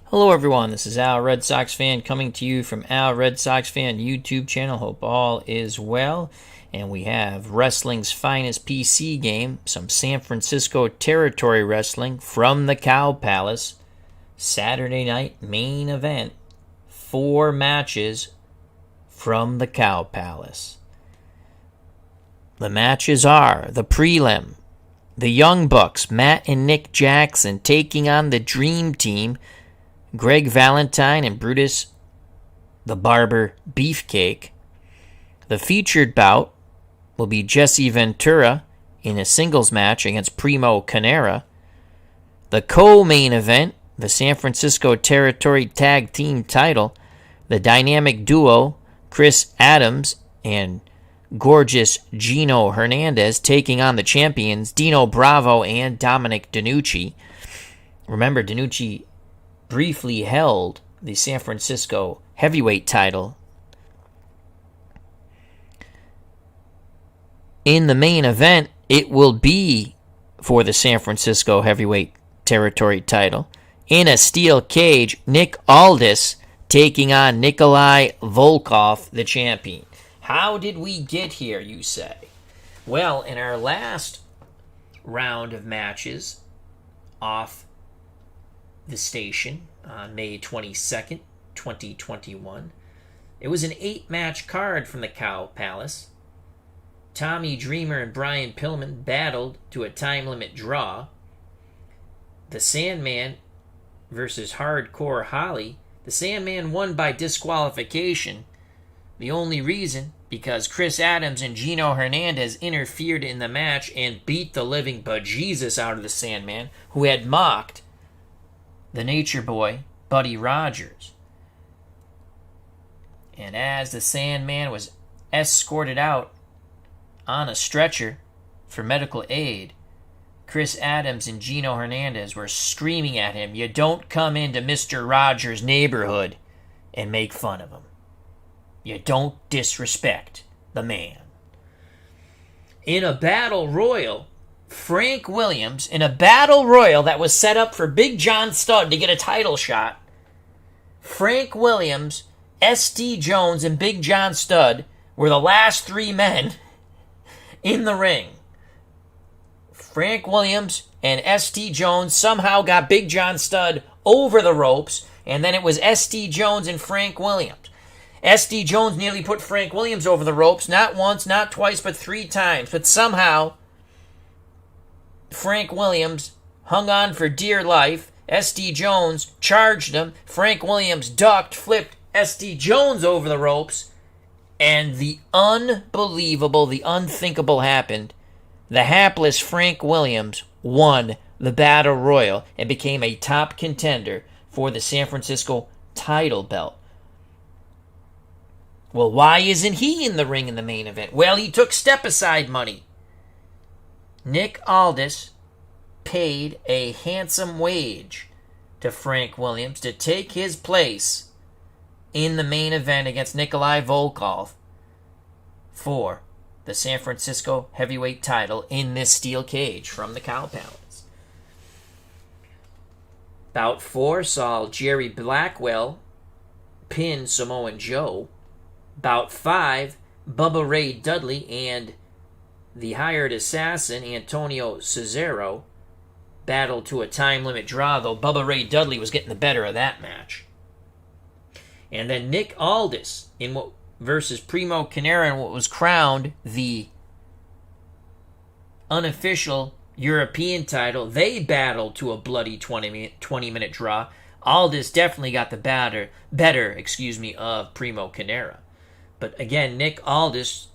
Hello everyone, this is Al Red Sox Fan coming to you from Al Red Sox Fan YouTube channel. Hope all is well. And we have wrestling's finest PC game, some San Francisco territory wrestling from the Cow Palace. Saturday night main event, 4 matches from the Cow Palace. The matches are the Prelim, the Young Bucks, Matt and Nick Jackson taking on the Dream Team, Greg Valentine and Brutus the Barber Beefcake. The featured bout will be Jesse Ventura in a singles match against Primo Carnera. The co-main event, the San Francisco Territory Tag Team title, the dynamic duo Chris Adams and gorgeous Gino Hernandez taking on the champions Dino Bravo and Dominic DeNucci. Remember, DeNucci briefly held the San Francisco heavyweight title. In the main event, it will be for the San Francisco heavyweight territory title. In a steel cage, Nick Aldis taking on Nikolai Volkoff, the champion. How did we get here, you say? Well, in our last round of matches off the station on May 22nd, 2021. It was an 8-match card from the Cow Palace. Tommy Dreamer and Brian Pillman battled to a time limit draw. The Sandman versus Hardcore Holly. The Sandman won by disqualification. The only reason, because Chris Adams and Gino Hernandez interfered in the match and beat the living bejesus out of the Sandman, who had mocked the Nature Boy, Buddy Rogers. And as the Sandman was escorted out on a stretcher for medical aid, Chris Adams and Gino Hernandez were screaming at him, "You don't come into Mr. Rogers' neighborhood and make fun of him. You don't disrespect the man." In a battle royal, Frank Williams, in a battle royal that was set up for Big John Studd to get a title shot, Frank Williams, S.T. Jones, and Big John Studd were the last 3 men in the ring. Frank Williams and S.T. Jones somehow got Big John Studd over the ropes, and then it was S.T. Jones and Frank Williams. S.D. Jones nearly put Frank Williams over the ropes, not once, not twice, but 3 times. But somehow, Frank Williams hung on for dear life. S.D. Jones charged him. Frank Williams ducked, flipped S.D. Jones over the ropes, and the unbelievable, the unthinkable happened. The hapless Frank Williams won the Battle Royal and became a top contender for the San Francisco title belt. Well, why isn't he in the ring in the main event? Well, he took step-aside money. Nick Aldis paid a handsome wage to Frank Williams to take his place in the main event against Nikolai Volkoff for the San Francisco heavyweight title in this steel cage from the Cow Palace. Bout 4 saw Jerry Blackwell pin Samoan Joe. Bout 5, Bubba Ray Dudley and the hired assassin Antonio Cesaro battled to a time limit draw, though Bubba Ray Dudley was getting the better of that match. And then Nick Aldis versus Primo Carnera in what was crowned the unofficial European title. They battled to a bloody 20-minute draw. Aldis definitely got the better of Primo Carnera. But again, Nick Aldis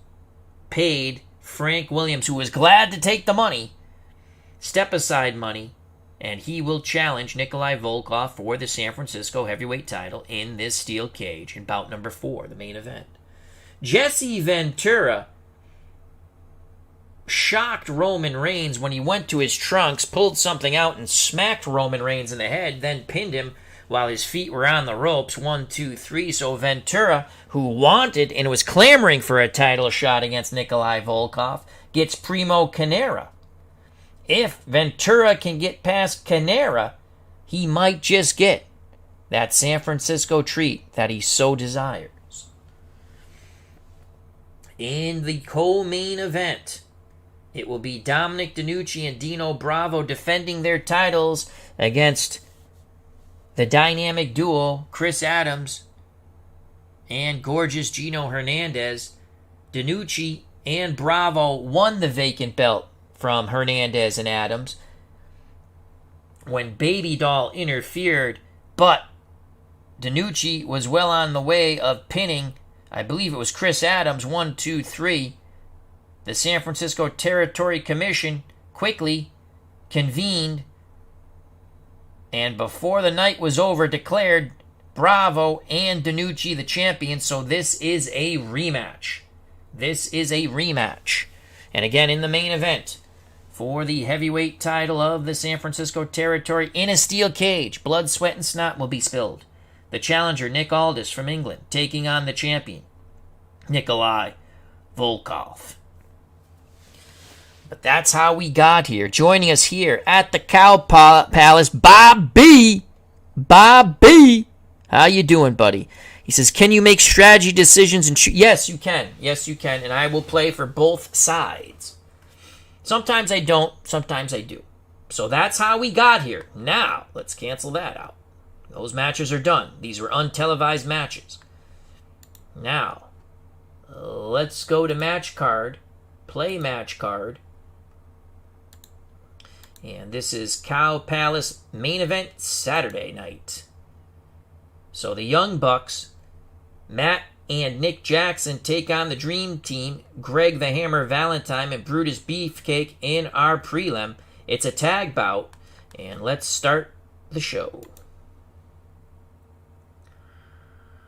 paid Frank Williams, who was glad to take the money, step-aside money, and he will challenge Nikolai Volkoff for the San Francisco heavyweight title in this steel cage in bout number 4, the main event. Jesse Ventura shocked Roman Reigns when he went to his trunks, pulled something out, and smacked Roman Reigns in the head, then pinned him while his feet were on the ropes. 1, 2, 3. So Ventura, who wanted and was clamoring for a title shot against Nikolai Volkoff, gets Primo Carnera. If Ventura can get past Carnera, he might just get that San Francisco treat that he so desires. In the co-main event, it will be Dominic, DeNucci, and Dino Bravo defending their titles against the dynamic duo Chris Adams and gorgeous Gino Hernandez. DeNucci and Bravo won the vacant belt from Hernandez and Adams when Baby Doll interfered, but DeNucci was well on the way of pinning, I believe it was Chris Adams, 1, 2, 3. The San Francisco Territory Commission quickly convened, and before the night was over, declared Bravo and DeNucci the champions. So this is a rematch. This is a rematch. And again, in the main event, for the heavyweight title of the San Francisco Territory, in a steel cage, blood, sweat, and snot will be spilled. The challenger, Nick Aldis from England, taking on the champion, Nikolai Volkoff. But that's how we got here. Joining us here at the Cow Palace, Bobby. Bobby. How you doing, buddy? He says, can you make strategy decisions and shoot? Yes, you can. Yes, you can. And I will play for both sides. Sometimes I don't. Sometimes I do. So that's how we got here. Now, let's cancel that out. Those matches are done. These were untelevised matches. Now, let's go to match card. Play match card. And this is Cow Palace main event Saturday night. So the Young Bucks, Matt and Nick Jackson, take on the Dream Team, Greg the Hammer Valentine and Brutus Beefcake in our prelim. It's a tag bout. And let's start the show.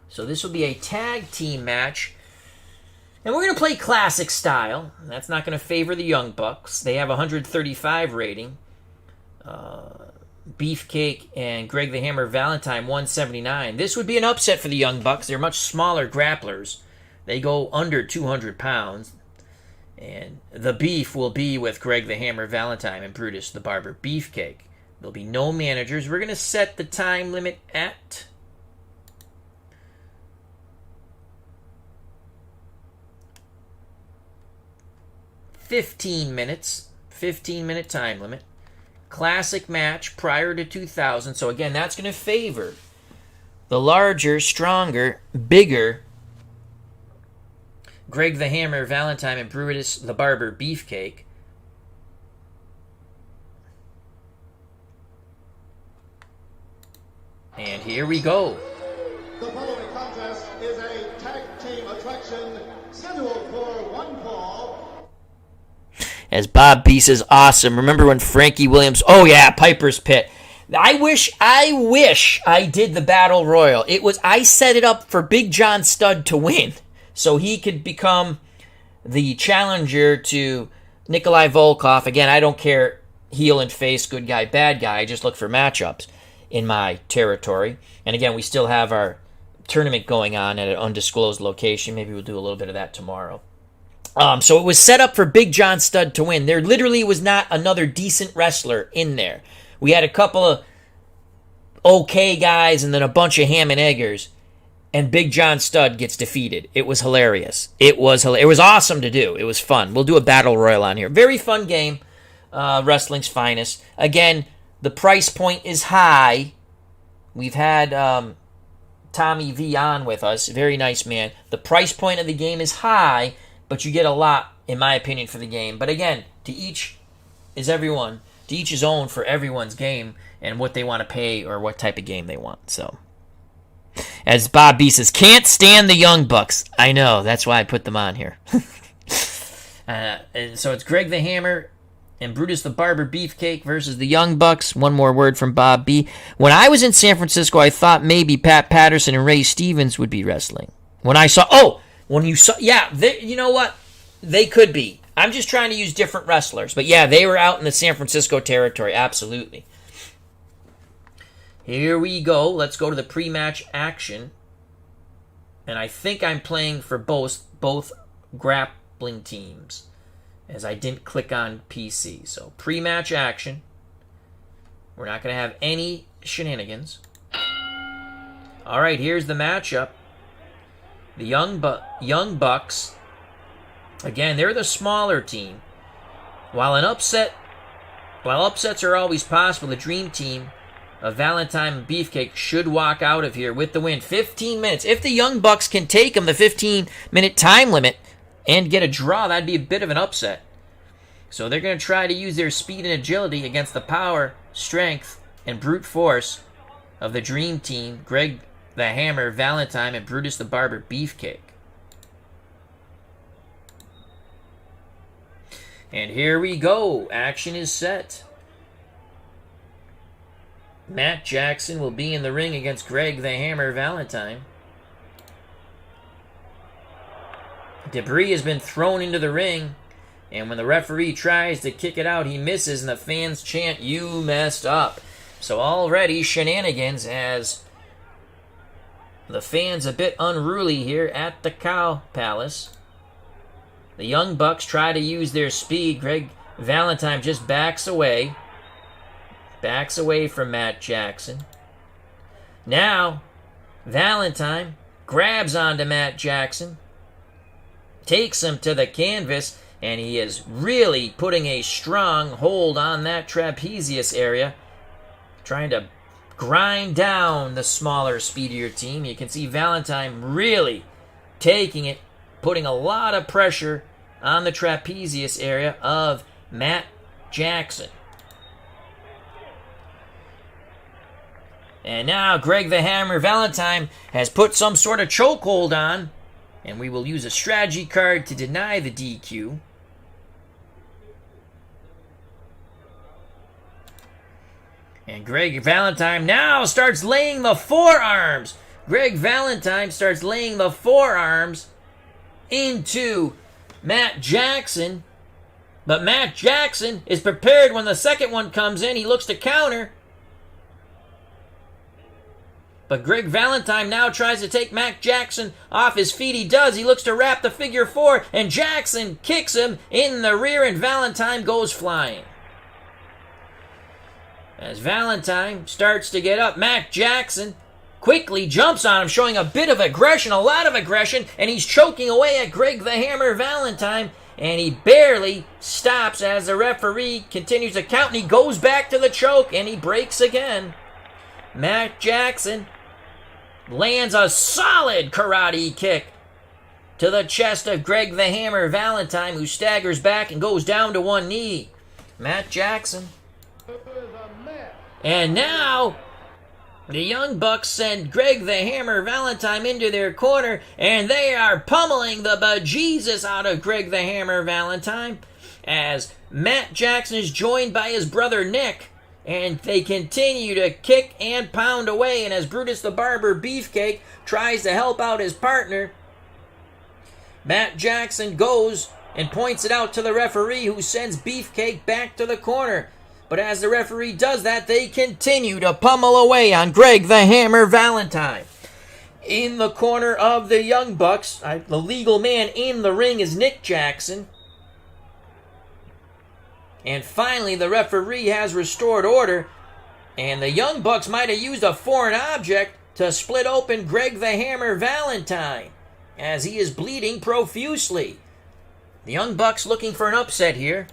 So this will be a tag team match. And we're going to play classic style. That's not going to favor the Young Bucks. They have a 135 rating. Beefcake and Greg the Hammer Valentine, 179. This would be an upset for the Young Bucks. They're much smaller grapplers. They go under 200 pounds. And the beef will be with Greg the Hammer Valentine and Brutus the Barber Beefcake. There'll be no managers. We're going to set the time limit at 15 minutes. 15-minute time limit. Classic match prior to 2000. So again, that's going to favor the larger, stronger, bigger Greg the Hammer Valentine and Brutus the Barber Beefcake. And here we go. The following contest is a tag team attraction scheduled for one fall. As Bob B says, awesome. Remember when Frankie Williams... Oh, yeah, Piper's Pit. I wish I did the Battle Royal. I set it up for Big John Studd to win, so he could become the challenger to Nikolai Volkoff. Again, I don't care heel and face, good guy, bad guy. I just look for matchups in my territory. And again, we still have our tournament going on at an undisclosed location. Maybe we'll do a little bit of that tomorrow. So it was set up for Big John Studd to win. There literally was not another decent wrestler in there. We had a couple of okay guys and then a bunch of ham and eggers, and Big John Studd gets defeated. It was hilarious. It was awesome to do. It was fun. We'll do a battle royal on here. Very fun game. Wrestling's finest. Again, the price point is high. We've had Tommy V on with us. Very nice man. The price point of the game is high, but you get a lot, in my opinion, for the game. But again, to each is everyone. To each his own for everyone's game and what they want to pay or what type of game they want. So, as Bob B says, can't stand the Young Bucks. I know, that's why I put them on here. And so it's Greg the Hammer and Brutus the Barber Beefcake versus the Young Bucks. One more word from Bob B. When I was in San Francisco, I thought maybe Pat Patterson and Ray Stevens would be wrestling. You know what? They could be. I'm just trying to use different wrestlers. But yeah, they were out in the San Francisco territory. Absolutely. Here we go. Let's go to the pre-match action. And I think I'm playing for both grappling teams, as I didn't click on PC. So pre-match action. We're not going to have any shenanigans. All right, here's the matchup. The Young Bucks, again, they're the smaller team. While upsets are always possible, the Dream Team of Valentine and Beefcake should walk out of here with the win. 15 minutes. If the Young Bucks can take them the 15-minute time limit and get a draw, that'd be a bit of an upset. So they're going to try to use their speed and agility against the power, strength, and brute force of the Dream Team, Greg the Hammer Valentine, and Brutus the Barber Beefcake. And here we go. Action is set. Matt Jackson will be in the ring against Greg the Hammer Valentine. Debris has been thrown into the ring, and when the referee tries to kick it out, he misses, and the fans chant, "You messed up." So already shenanigans, as the fans a bit unruly here at the Cow Palace. The Young Bucks try to use their speed. Greg Valentine just backs away. Backs away from Matt Jackson. Now, Valentine grabs onto Matt Jackson, takes him to the canvas, and he is really putting a strong hold on that trapezius area, trying to grind down the smaller, speedier team. You can see Valentine really taking it, putting a lot of pressure on the trapezius area of Matt Jackson. And now Greg the Hammer Valentine has put some sort of chokehold on, and we will use a strategy card to deny the DQ. And Greg Valentine now starts laying the forearms. Greg Valentine starts laying the forearms into Matt Jackson. But Matt Jackson is prepared when the second one comes in. He looks to counter. But Greg Valentine now tries to take Matt Jackson off his feet. He does. He looks to wrap the figure four, and Jackson kicks him in the rear, and Valentine goes flying. As Valentine starts to get up, Matt Jackson quickly jumps on him, showing a bit of aggression, a lot of aggression, and he's choking away at Greg the Hammer Valentine, and he barely stops as the referee continues to count, and he goes back to the choke, and he breaks again. Matt Jackson lands a solid karate kick to the chest of Greg the Hammer Valentine, who staggers back and goes down to one knee. Matt Jackson. And now, the Young Bucks send Greg the Hammer Valentine into their corner, and they are pummeling the bejesus out of Greg the Hammer Valentine, as Matt Jackson is joined by his brother Nick, and they continue to kick and pound away, and as Brutus the Barber Beefcake tries to help out his partner, Matt Jackson goes and points it out to the referee, who sends Beefcake back to the corner. But as the referee does that, they continue to pummel away on Greg the Hammer Valentine. In the corner of the Young Bucks, the legal man in the ring is Nick Jackson. And finally, the referee has restored order, and the Young Bucks might have used a foreign object to split open Greg the Hammer Valentine, as he is bleeding profusely. The Young Bucks looking for an upset here.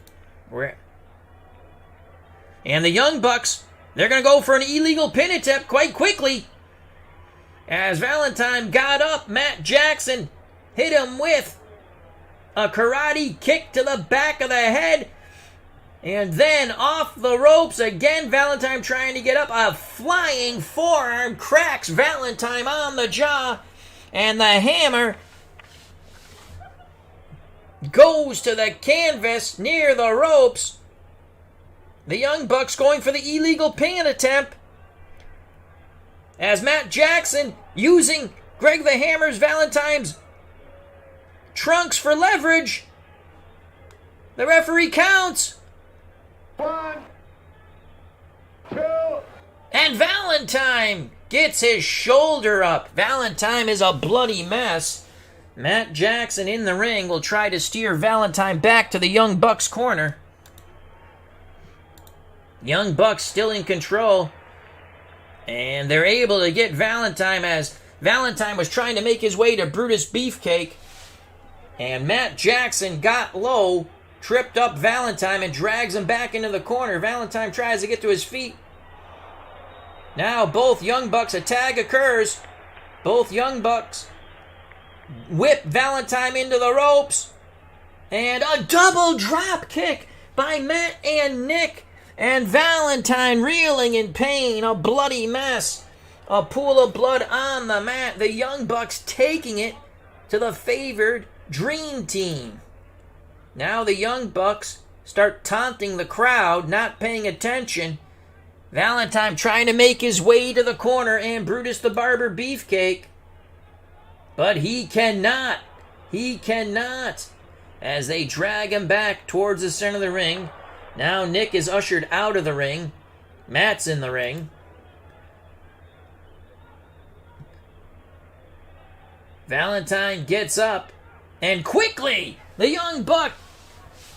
And the Young Bucks, they're going to go for an illegal pin attempt quite quickly. As Valentine got up, Matt Jackson hit him with a karate kick to the back of the head. And then off the ropes again, Valentine trying to get up. A flying forearm cracks Valentine on the jaw. And the Hammer goes to the canvas near the ropes. The Young Bucks going for the illegal pin attempt, as Matt Jackson using Greg the Hammer's Valentine's trunks for leverage. The referee counts. 1, 2. And Valentine gets his shoulder up. Valentine is a bloody mess. Matt Jackson in the ring will try to steer Valentine back to the Young Bucks corner. Young Bucks still in control And they're able to get Valentine as Valentine was trying to make his way to Brutus Beefcake. And Matt Jackson got low, tripped up Valentine, and drags him back into the corner. Valentine tries to get to his feet. Now both Young Bucks, a tag occurs. Both Young Bucks whip Valentine into the ropes. And a double drop kick by Matt and Nick. And Valentine reeling in pain, a bloody mess. A pool of blood on the mat. The Young Bucks taking it to the favored Dream Team. Now the Young Bucks start taunting the crowd, not paying attention. Valentine trying to make his way to the corner and Brutus the Barber Beefcake. But he cannot. He cannot. As they drag him back towards the center of the ring. Now Nick is ushered out of the ring. Matt's in the ring. Valentine gets up. And quickly, the Young Buck,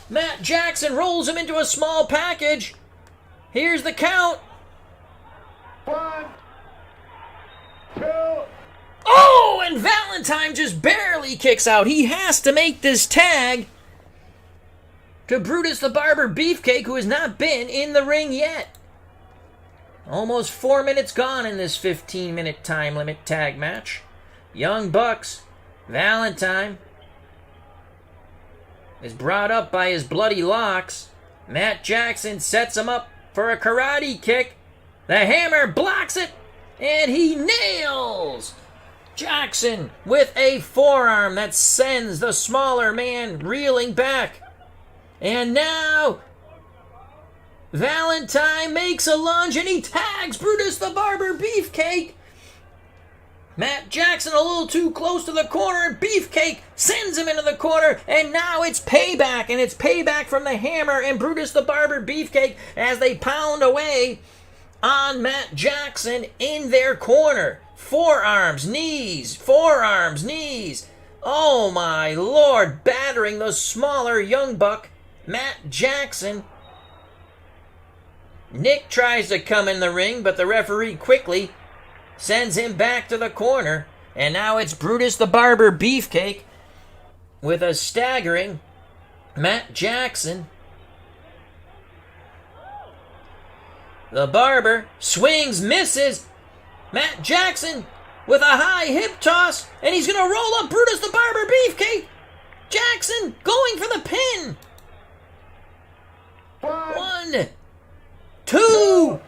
Matt Jackson, rolls him into a small package. Here's the count. 1, 2. Oh, and Valentine just barely kicks out. He has to make this tag to Brutus the Barber Beefcake, who has not been in the ring yet. Almost 4 minutes gone in this 15-minute time limit tag match. Young Bucks, Valentine is brought up by his bloody locks. Matt Jackson sets him up for a karate kick. The hammer blocks it, and he nails Jackson with a forearm that sends the smaller man reeling back. And now Valentine makes a lunge and he tags Brutus the Barber Beefcake. Matt Jackson a little too close to the corner, and Beefcake sends him into the corner, and now it's payback, and it's payback from the Hammer and Brutus the Barber Beefcake as they pound away on Matt Jackson in their corner. Forearms, knees, forearms, knees. Oh my Lord, battering the smaller Young Buck, Matt Jackson. Nick tries to come in the ring, but the referee quickly sends him back to the corner. And now it's Brutus the Barber Beefcake with a staggering Matt Jackson. The Barber swings, misses. Matt Jackson with a high hip toss, and he's going to roll up Brutus the Barber Beefcake. Jackson going for the pin. 1, 2,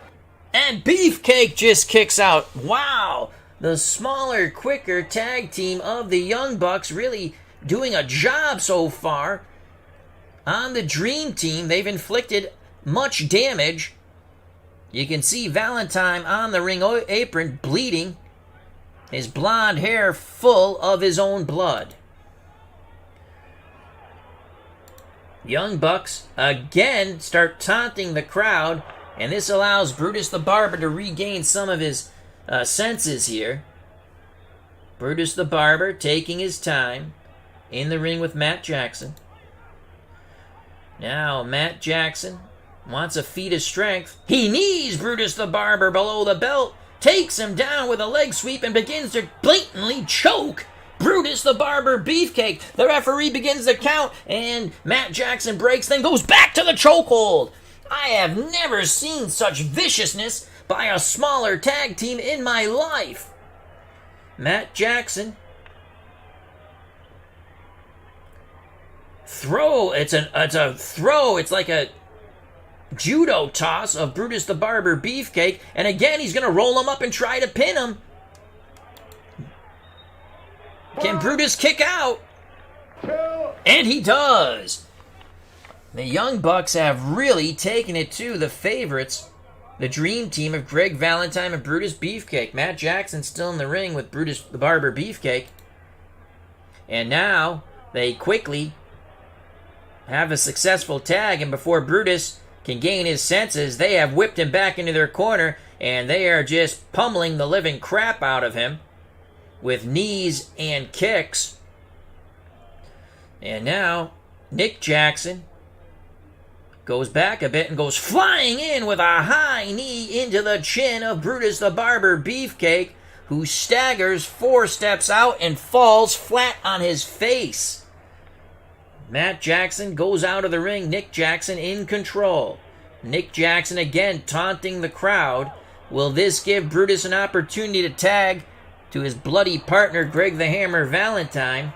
and Beefcake just kicks out. Wow, the smaller, quicker tag team of the Young Bucks really doing a job so far on the Dream Team. They've inflicted much damage. You can see Valentine on the ring apron bleeding, his blonde hair full of his own blood. Young Bucks again start taunting the crowd, and this allows Brutus the Barber to regain some of his senses here. Brutus the Barber taking his time in the ring with Matt Jackson. Now Matt Jackson wants a feat of strength. He knees Brutus the Barber below the belt, takes him down with a leg sweep, and begins to blatantly choke Brutus the Barber Beefcake. The referee begins the count, and Matt Jackson breaks, then goes back to the chokehold. I have never seen such viciousness by a smaller tag team in my life. Matt Jackson. Throw. It's a throw. It's like a judo toss of Brutus the Barber Beefcake. And again, he's going to roll him up and try to pin him. Can Brutus kick out? And he does. The Young Bucks have really taken it to the favorites, the Dream Team of Greg Valentine and Brutus Beefcake. Matt Jackson still in the ring with Brutus the Barber Beefcake. And now they quickly have a successful tag, and before Brutus can gain his senses, they have whipped him back into their corner, and they are just pummeling the living crap out of him with knees and kicks. And now Nick Jackson goes back a bit and goes flying in with a high knee into the chin of Brutus the Barber Beefcake, who staggers 4 steps out and falls flat on his face. Matt Jackson goes out of the ring. Nick Jackson in control. Nick Jackson again taunting the crowd. Will this give Brutus an opportunity to tag to his bloody partner, Greg the Hammer Valentine?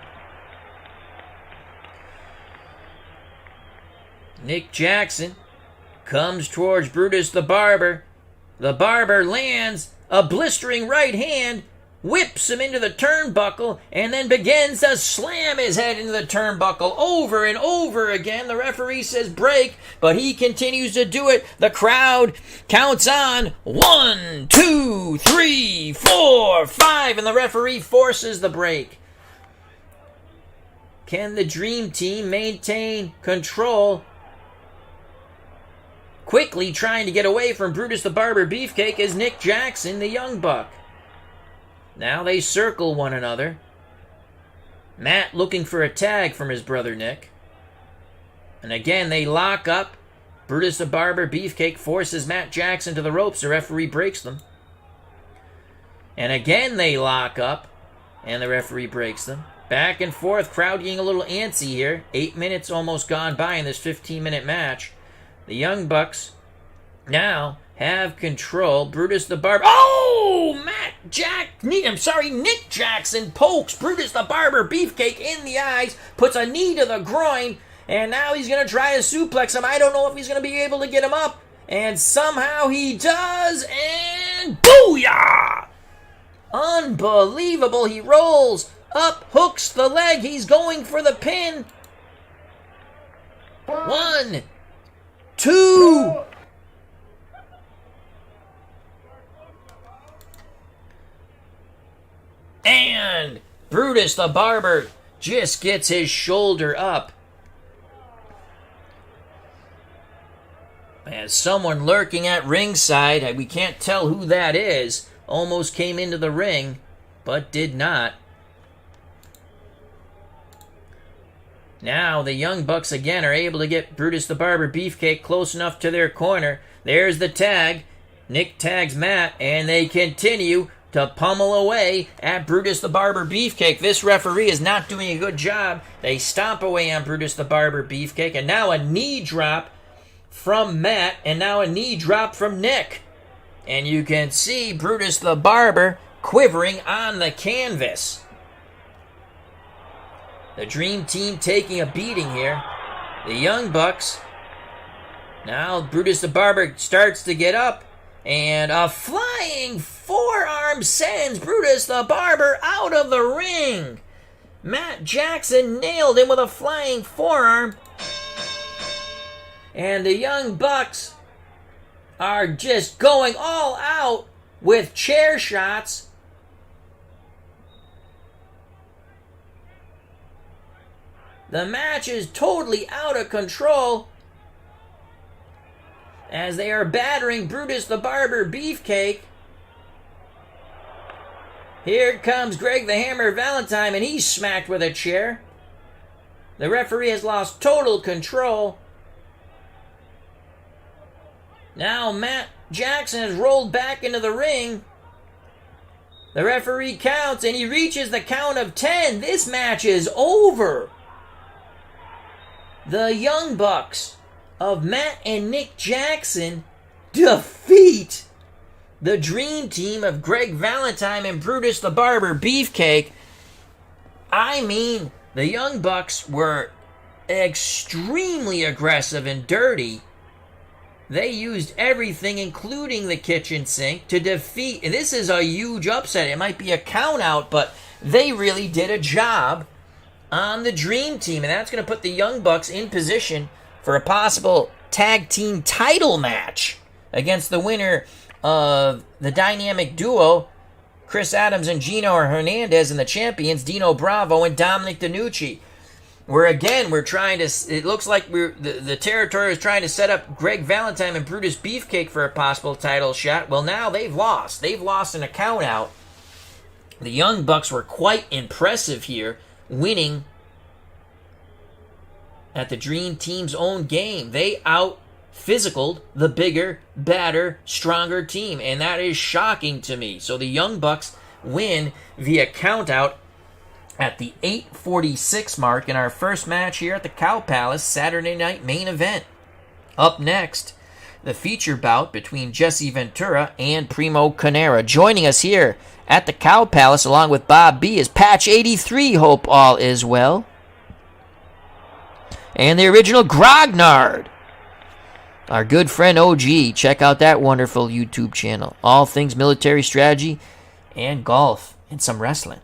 Nick Jackson comes towards Brutus the Barber. The Barber lands a blistering right hand, whips him into the turnbuckle, and then begins to slam his head into the turnbuckle over and over again. The referee says break, but he continues to do it. The crowd counts on 1, 2, 3, 4, 5, and the referee forces the break. Can the Dream Team maintain control? Quickly trying to get away from Brutus the Barber Beefcake is Nick Jackson, the Young Buck. Now they circle one another. Matt looking for a tag from his brother Nick. And again they lock up. Brutus the Barber Beefcake forces Matt Jackson to the ropes. The referee breaks them. And again they lock up. And the referee breaks them. Back and forth, crowd getting a little antsy here. 8 minutes almost gone by in this 15-minute match. The Young Bucks now have control. Brutus the Barber. Oh! Nick Jackson pokes Brutus the Barber Beefcake in the eyes, puts a knee to the groin, and now he's going to try to suplex him. I don't know if he's going to be able to get him up. And somehow he does, and booyah! Unbelievable. He rolls up, hooks the leg. He's going for the pin. 1, 2. And Brutus the Barber just gets his shoulder up. As someone lurking at ringside, we can't tell who that is, almost came into the ring, but did not. Now the Young Bucks again are able to get Brutus the Barber Beefcake close enough to their corner. There's the tag. Nick tags Matt, and they continue to pummel away at Brutus the Barber Beefcake. This referee is not doing a good job. They stomp away on Brutus the Barber Beefcake, and now a knee drop from Matt, and now a knee drop from Nick. And you can see Brutus the Barber quivering on the canvas. The Dream Team taking a beating here. The Young Bucks. Now Brutus the Barber starts to get up, and a flying forearm sends Brutus the Barber out of the ring. Matt Jackson nailed him with a flying forearm. And the Young Bucks are just going all out with chair shots. The match is totally out of control as they are battering Brutus the Barber Beefcake. Here comes Greg the Hammer Valentine, and he's smacked with a chair. The referee has lost total control. Now Matt Jackson has rolled back into the ring. The referee counts, and he reaches the count of 10. This match is over. The Young Bucks of Matt and Nick Jackson defeat the Dream Team of Greg Valentine and Brutus the Barber Beefcake. I mean, the Young Bucks were extremely aggressive and dirty. They used everything, including the kitchen sink, to defeat. And this is a huge upset. It might be a count out, but they really did a job on the Dream Team. And that's going to put the Young Bucks in position for a possible tag team title match against the winner of the dynamic duo, Chris Adams and Gino Hernandez, and the champions, Dino Bravo and Dominic DeNucci. We're trying to, it looks like the territory is trying to set up Greg Valentine and Brutus Beefcake for a possible title shot. Well, now they've lost. They've lost in a count out. The Young Bucks were quite impressive here, winning at the Dream Team's own game. They out-physicaled the bigger, badder, stronger team, and that is shocking to me. So the Young Bucks win via countout at the 8:46 mark in our first match here at the Cow Palace Saturday night main event. Up next, the feature bout between Jesse Ventura and Primo Carnera. Joining us here at the Cow Palace along with Bob B is Patch 83. Hope all is well. And the original Grognard, our good friend OG. Check out that wonderful YouTube channel. All things military strategy and golf and some wrestling.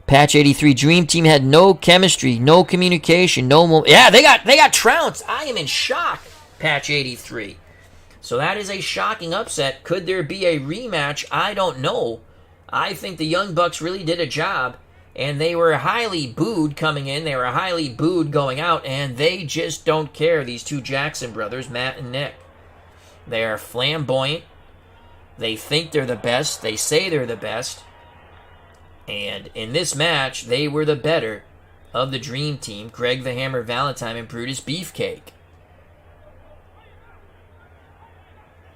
Patch 83, Dream Team had no chemistry, no communication, yeah, they got trounced. I am in shock, Patch 83. So that is a shocking upset. Could there be a rematch? I don't know. I think the Young Bucks really did a job, and they were highly booed coming in. They were highly booed going out, and they just don't care, these two Jackson brothers, Matt and Nick. They are flamboyant. They think they're the best. They say they're the best. And in this match, they were the better of the Dream Team, Greg the Hammer Valentine and Brutus Beefcake.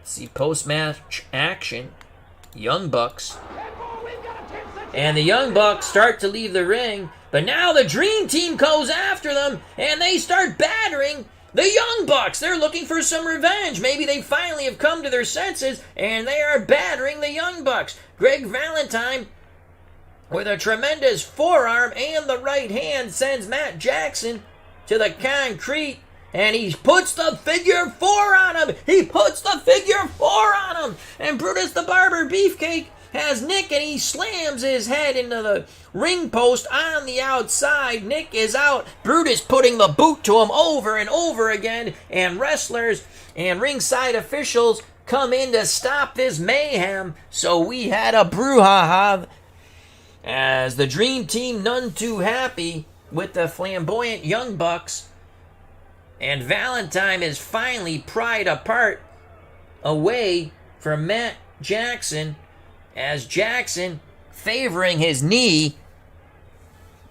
See post-match action, Young Bucks. And the Young Bucks start to leave the ring, but now the Dream Team goes after them, and they start battering the Young Bucks. They're looking for some revenge. Maybe they finally have come to their senses, and they are battering the Young Bucks. Greg Valentine, with a tremendous forearm and the right hand, sends Matt Jackson to the concrete, and he puts the figure four on him. And Brutus the Barber Beefcake has Nick, and he slams his head into the ring post on the outside. Nick is out. Brutus putting the boot to him over and over again, and wrestlers and ringside officials come in to stop this mayhem. So we had a brouhaha, as the Dream Team none too happy with the flamboyant Young Bucks, and Valentine is finally pried apart away from Matt Jackson, as Jackson favoring his knee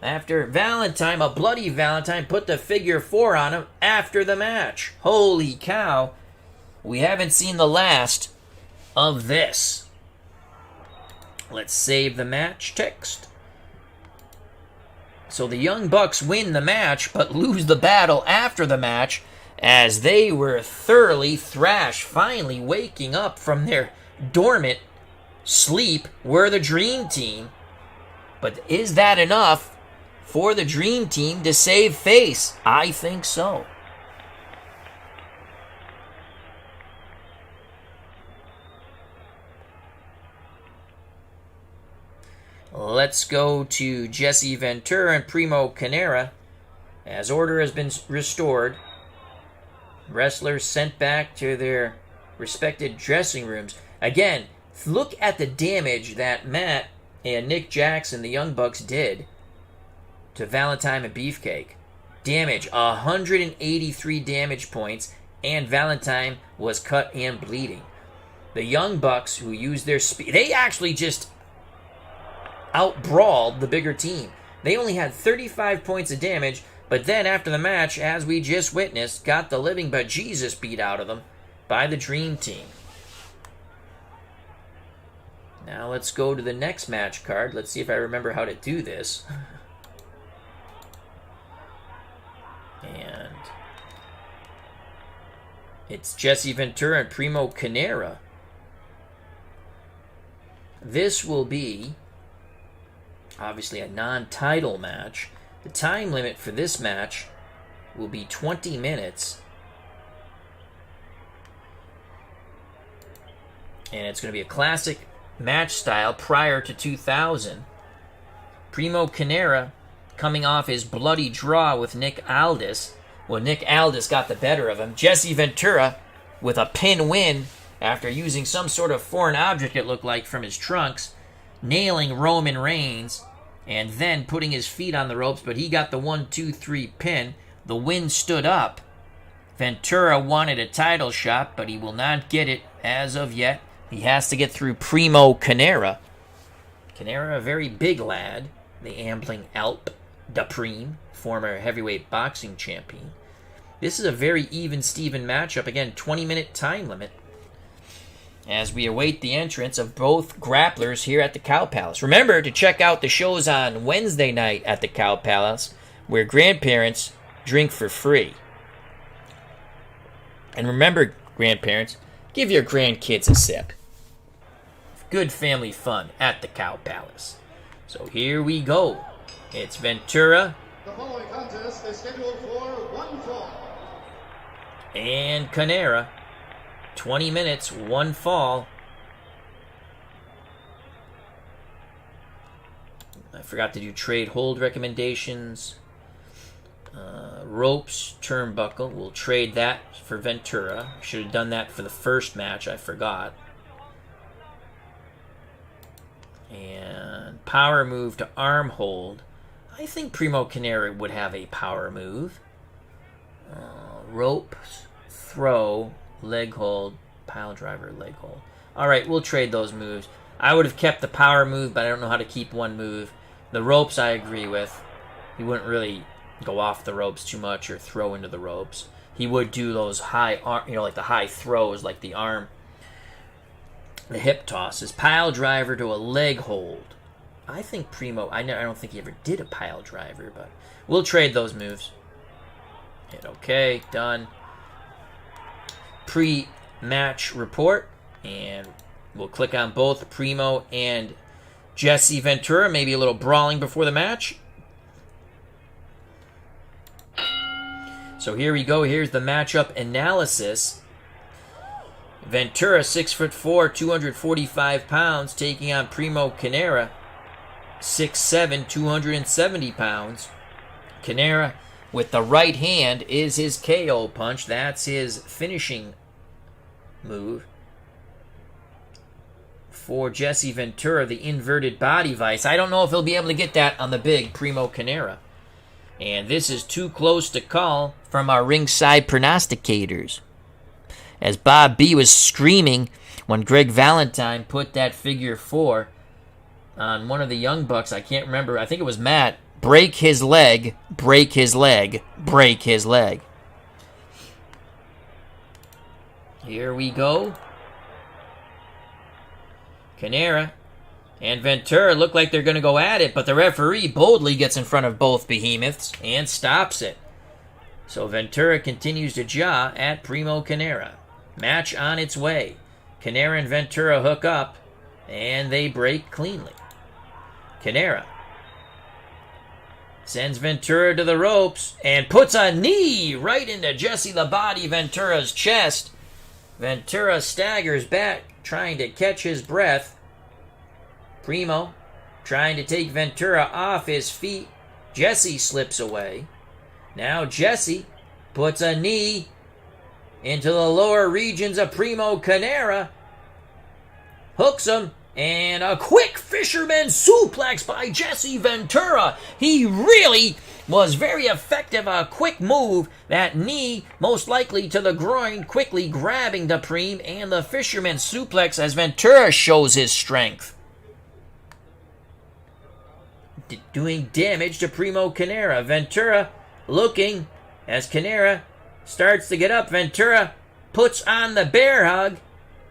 after Valentine, a bloody Valentine, put the figure four on him after the match. Holy cow, we haven't seen the last of this. Let's save the match text. So the Young Bucks win the match, but lose the battle after the match, as they were thoroughly thrashed. Finally waking up from their dormant sleep were the Dream Team. But is that enough for the Dream Team to save face? I think so. Let's go to Jesse Ventura and Primo Carnera, as order has been restored. Wrestlers sent back to their respected dressing rooms. Again, look at the damage that Matt and Nick Jackson, the Young Bucks, did to Valentine and Beefcake. Damage, 183 damage points, and Valentine was cut and bleeding. The Young Bucks, who used their speed, they actually just out-brawled the bigger team. They only had 35 points of damage, but then after the match, as we just witnessed, got the living bejesus beat out of them by the Dream Team. Now let's go to the next match card. Let's see if I remember how to do this. And it's Jesse Ventura and Primo Carnera. This will be obviously a non-title match. The time limit for this match will be 20 minutes. And it's going to be a classic match style prior to 2000. Primo Carnera coming off his bloody draw with Nick Aldis. Well, Nick Aldis got the better of him. Jesse Ventura with a pin win after using some sort of foreign object, it looked like, from his trunks, nailing Roman Reigns and then putting his feet on the ropes, but he got the 1-2-3 pin. The win stood up. Ventura wanted a title shot, but he will not get it as of yet. He has to get through Primo Carnera. Carnera, a very big lad. the ambling Alp de Primo, former heavyweight boxing champion. This is a very even-Steven matchup. Again, 20-minute time limit, as we await the entrance of both grapplers here at the Cow Palace. Remember to check out the shows on Wednesday night at the Cow Palace, where grandparents drink for free. And remember, grandparents, give your grandkids a sip. Good family fun at the Cow Palace. So here we go. It's Ventura. The following contest is scheduled for one fall. And Carnera. 20 minutes, one fall. I forgot to do trade hold recommendations. Ropes, turnbuckle. We'll trade that for Ventura. I should have done that for the first match. I forgot. And power move to arm hold. I think Primo Carnera would have a power move. Ropes, throw, leg hold, pile driver, leg hold. Alright, we'll trade those moves. I would have kept the power move, but I don't know how to keep one move. The ropes I agree with. He wouldn't really go off the ropes too much or throw into the ropes. He would do those high arm, like the high throws, like the arm, the hip tosses. Pile driver to a leg hold. I think Primo, I don't think he ever did a pile driver, but we'll trade those moves. Hit OK, done. Pre-match report, and we'll click on both Primo and Jesse Ventura. Maybe a little brawling before the match. So here we go. Here's the matchup analysis. Ventura, 6'4", 245 pounds, taking on Primo Carnera, 6'7", 270 pounds. Carnera, with the right hand, is his KO punch. That's his finishing move. For Jesse Ventura, the inverted body vice. I don't know if he'll be able to get that on the big Primo Carnera. And this is too close to call from our ringside prognosticators. As Bob B was screaming when Greg Valentine put that figure 4 on one of the Young Bucks, I can't remember, I think it was Matt, break his leg, break his leg, break his leg. Here we go. Carnera and Ventura look like they're going to go at it, but the referee boldly gets in front of both behemoths and stops it. So Ventura continues to jaw at Primo Carnera. Match on its way. Carnera and Ventura hook up, and they break cleanly. Carnera sends Ventura to the ropes and puts a knee right into Jesse the Body Ventura's chest. Ventura staggers back, trying to catch his breath. Primo trying to take Ventura off his feet. Jesse slips away. Now Jesse puts a knee into the lower regions of Primo Carnera. Hooks him. And a quick fisherman suplex by Jesse Ventura. He really was very effective. A quick move. That knee, most likely to the groin, quickly grabbing the Primo, and the fisherman suplex as Ventura shows his strength. Doing damage to Primo Carnera. Ventura looking as Carnera starts to get up. Ventura puts on the bear hug.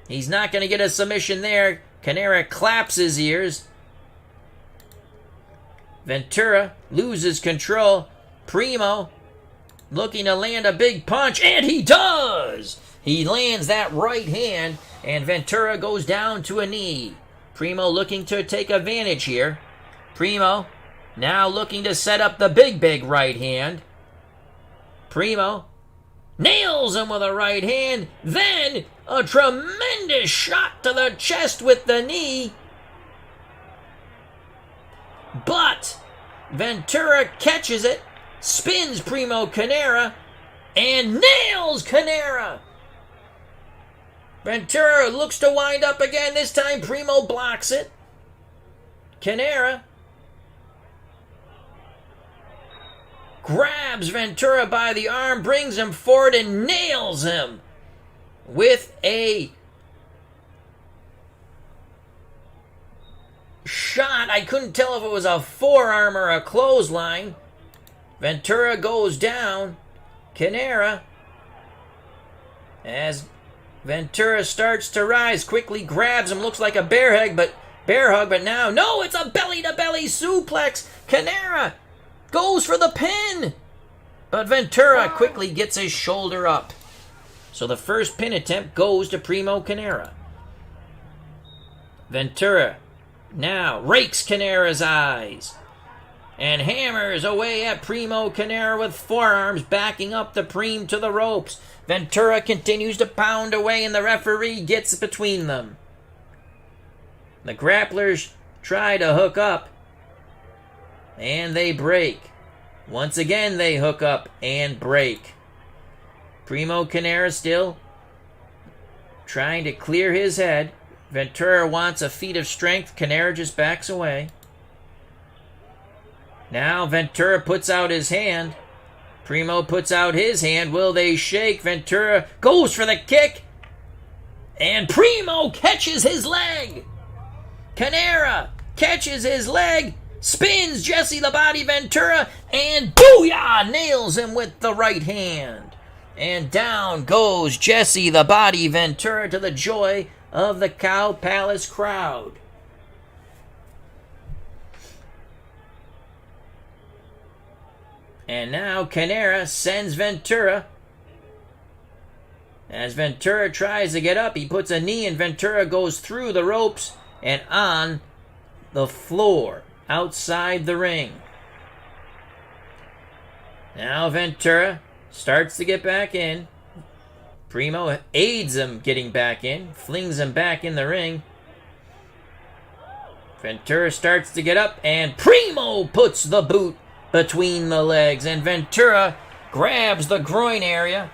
He's not going to get a submission there. Carnera claps his ears. Ventura loses control. Primo looking to land a big punch, and he does! He lands that right hand, and Ventura goes down to a knee. Primo looking to take advantage here. Primo now looking to set up the big right hand. Primo nails him with a right hand, then a tremendous shot to the chest with the knee. But Ventura catches it, spins Primo Carnera, and nails Carnera. Ventura looks to wind up again. This time Primo blocks it. Carnera grabs Ventura by the arm, brings him forward, and nails him with a shot I couldn't tell if it was a forearm or a clothesline. Ventura goes down. Carnera, as Ventura starts to rise, quickly grabs him. Looks like a bear hug, but now, no, it's a belly-to-belly suplex. Carnera goes for the pin, but Ventura quickly gets his shoulder up. So the first pin attempt goes to Primo Carnera. Ventura now rakes Carnera's eyes and hammers away at Primo Carnera with forearms, backing up the Preem to the ropes. Ventura continues to pound away, and the referee gets between them. The grapplers try to hook up, and they break. Once again, they hook up and break. Primo Carnera still trying to clear his head. Ventura wants a feat of strength. Carnera just backs away. Now Ventura puts out his hand. Primo puts out his hand. Will they shake? Ventura goes for the kick. And Primo catches his leg. Carnera catches his leg. Spins Jesse the Body Ventura. And booyah! Nails him with the right hand. And down goes Jesse the Body Ventura, to the joy of the Cow Palace crowd. And now Carnera sends Ventura. As Ventura tries to get up, he puts a knee, and Ventura goes through the ropes and on the floor outside the ring. Now Ventura starts to get back in. Primo aids him getting back in, flings him back in the ring. Ventura starts to get up, and Primo puts the boot between the legs, and Ventura grabs the groin area,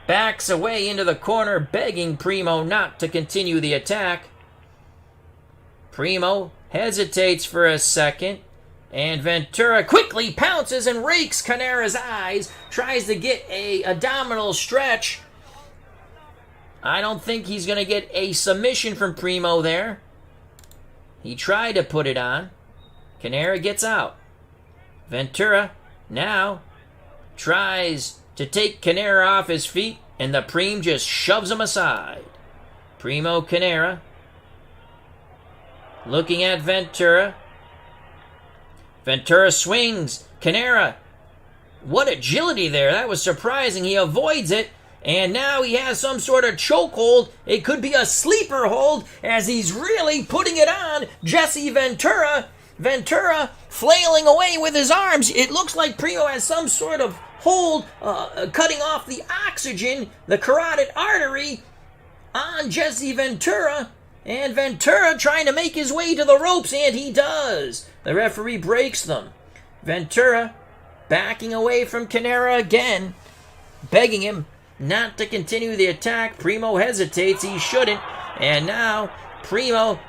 backs away into the corner, begging Primo not to continue the attack. Primo hesitates for a second, and Ventura quickly pounces and rakes Carnera's eyes, tries to get a abdominal stretch. I don't think he's going to get a submission from Primo there. He tried to put it on. Carnera gets out. Ventura now tries to take Carnera off his feet, and the Preem just shoves him aside. Primo Carnera looking at Ventura. Ventura swings. Carnera, what agility there. That was surprising. He avoids it, and now he has some sort of chokehold. It could be a sleeper hold, as he's really putting it on Jesse Ventura. Ventura flailing away with his arms. It looks like Primo has some sort of hold, cutting off the oxygen, the carotid artery, on Jesse Ventura. And Ventura trying to make his way to the ropes, and he does. The referee breaks them. Ventura backing away from Carnera again, begging him not to continue the attack. Primo hesitates. He shouldn't. And now Primo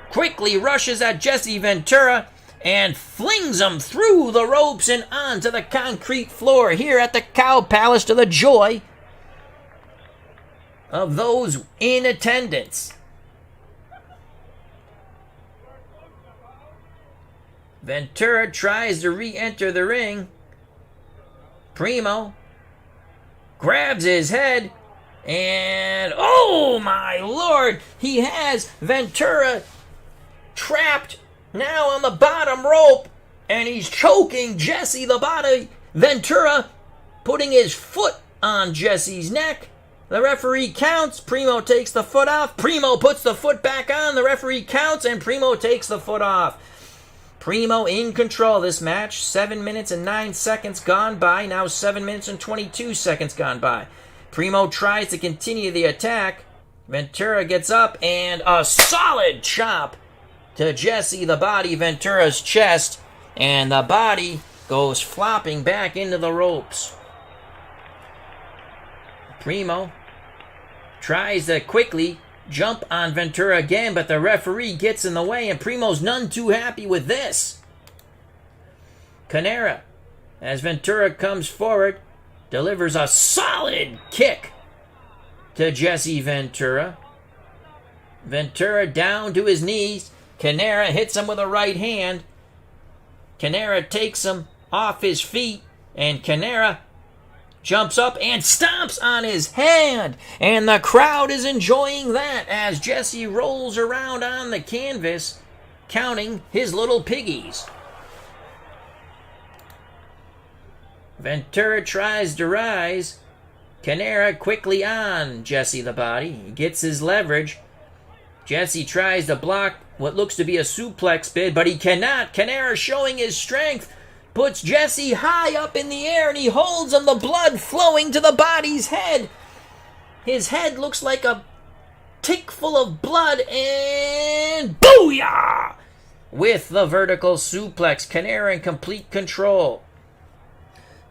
quickly rushes at Jesse Ventura and flings him through the ropes and onto the concrete floor here at the Cow Palace, to the joy of those in attendance. Ventura tries to re-enter the ring. Primo grabs his head, and oh my lord, he has Ventura trapped now on the bottom rope, and he's choking Jesse the Body Ventura, putting his foot on Jesse's neck. The referee counts. Primo takes the foot off. Primo puts the foot back on. The referee counts, and Primo takes the foot off. Primo in control of this match. 7 minutes and 9 seconds gone by. Now 7 minutes and 22 seconds gone by. Primo tries to continue the attack. Ventura gets up, and a solid chop to Jesse the Body Ventura's chest, and the body goes flopping back into the ropes. Primo tries to quickly jump on Ventura again, but the referee gets in the way, and Primo's none too happy with this. Carnera, as Ventura comes forward, delivers a solid kick to Jesse Ventura. Ventura down to his knees, Carnera hits him with a right hand. Carnera takes him off his feet, and Carnera jumps up and stomps on his hand. And the crowd is enjoying that as Jesse rolls around on the canvas, counting his little piggies. Ventura tries to rise. Carnera quickly on Jesse the Body. He gets his leverage. Jesse tries to block what looks to be a suplex bid, but he cannot. Carnera, showing his strength, puts Jesse high up in the air, and he holds him, the blood flowing to the Body's head. His head looks like a tick full of blood, and booyah! With the vertical suplex, Carnera in complete control.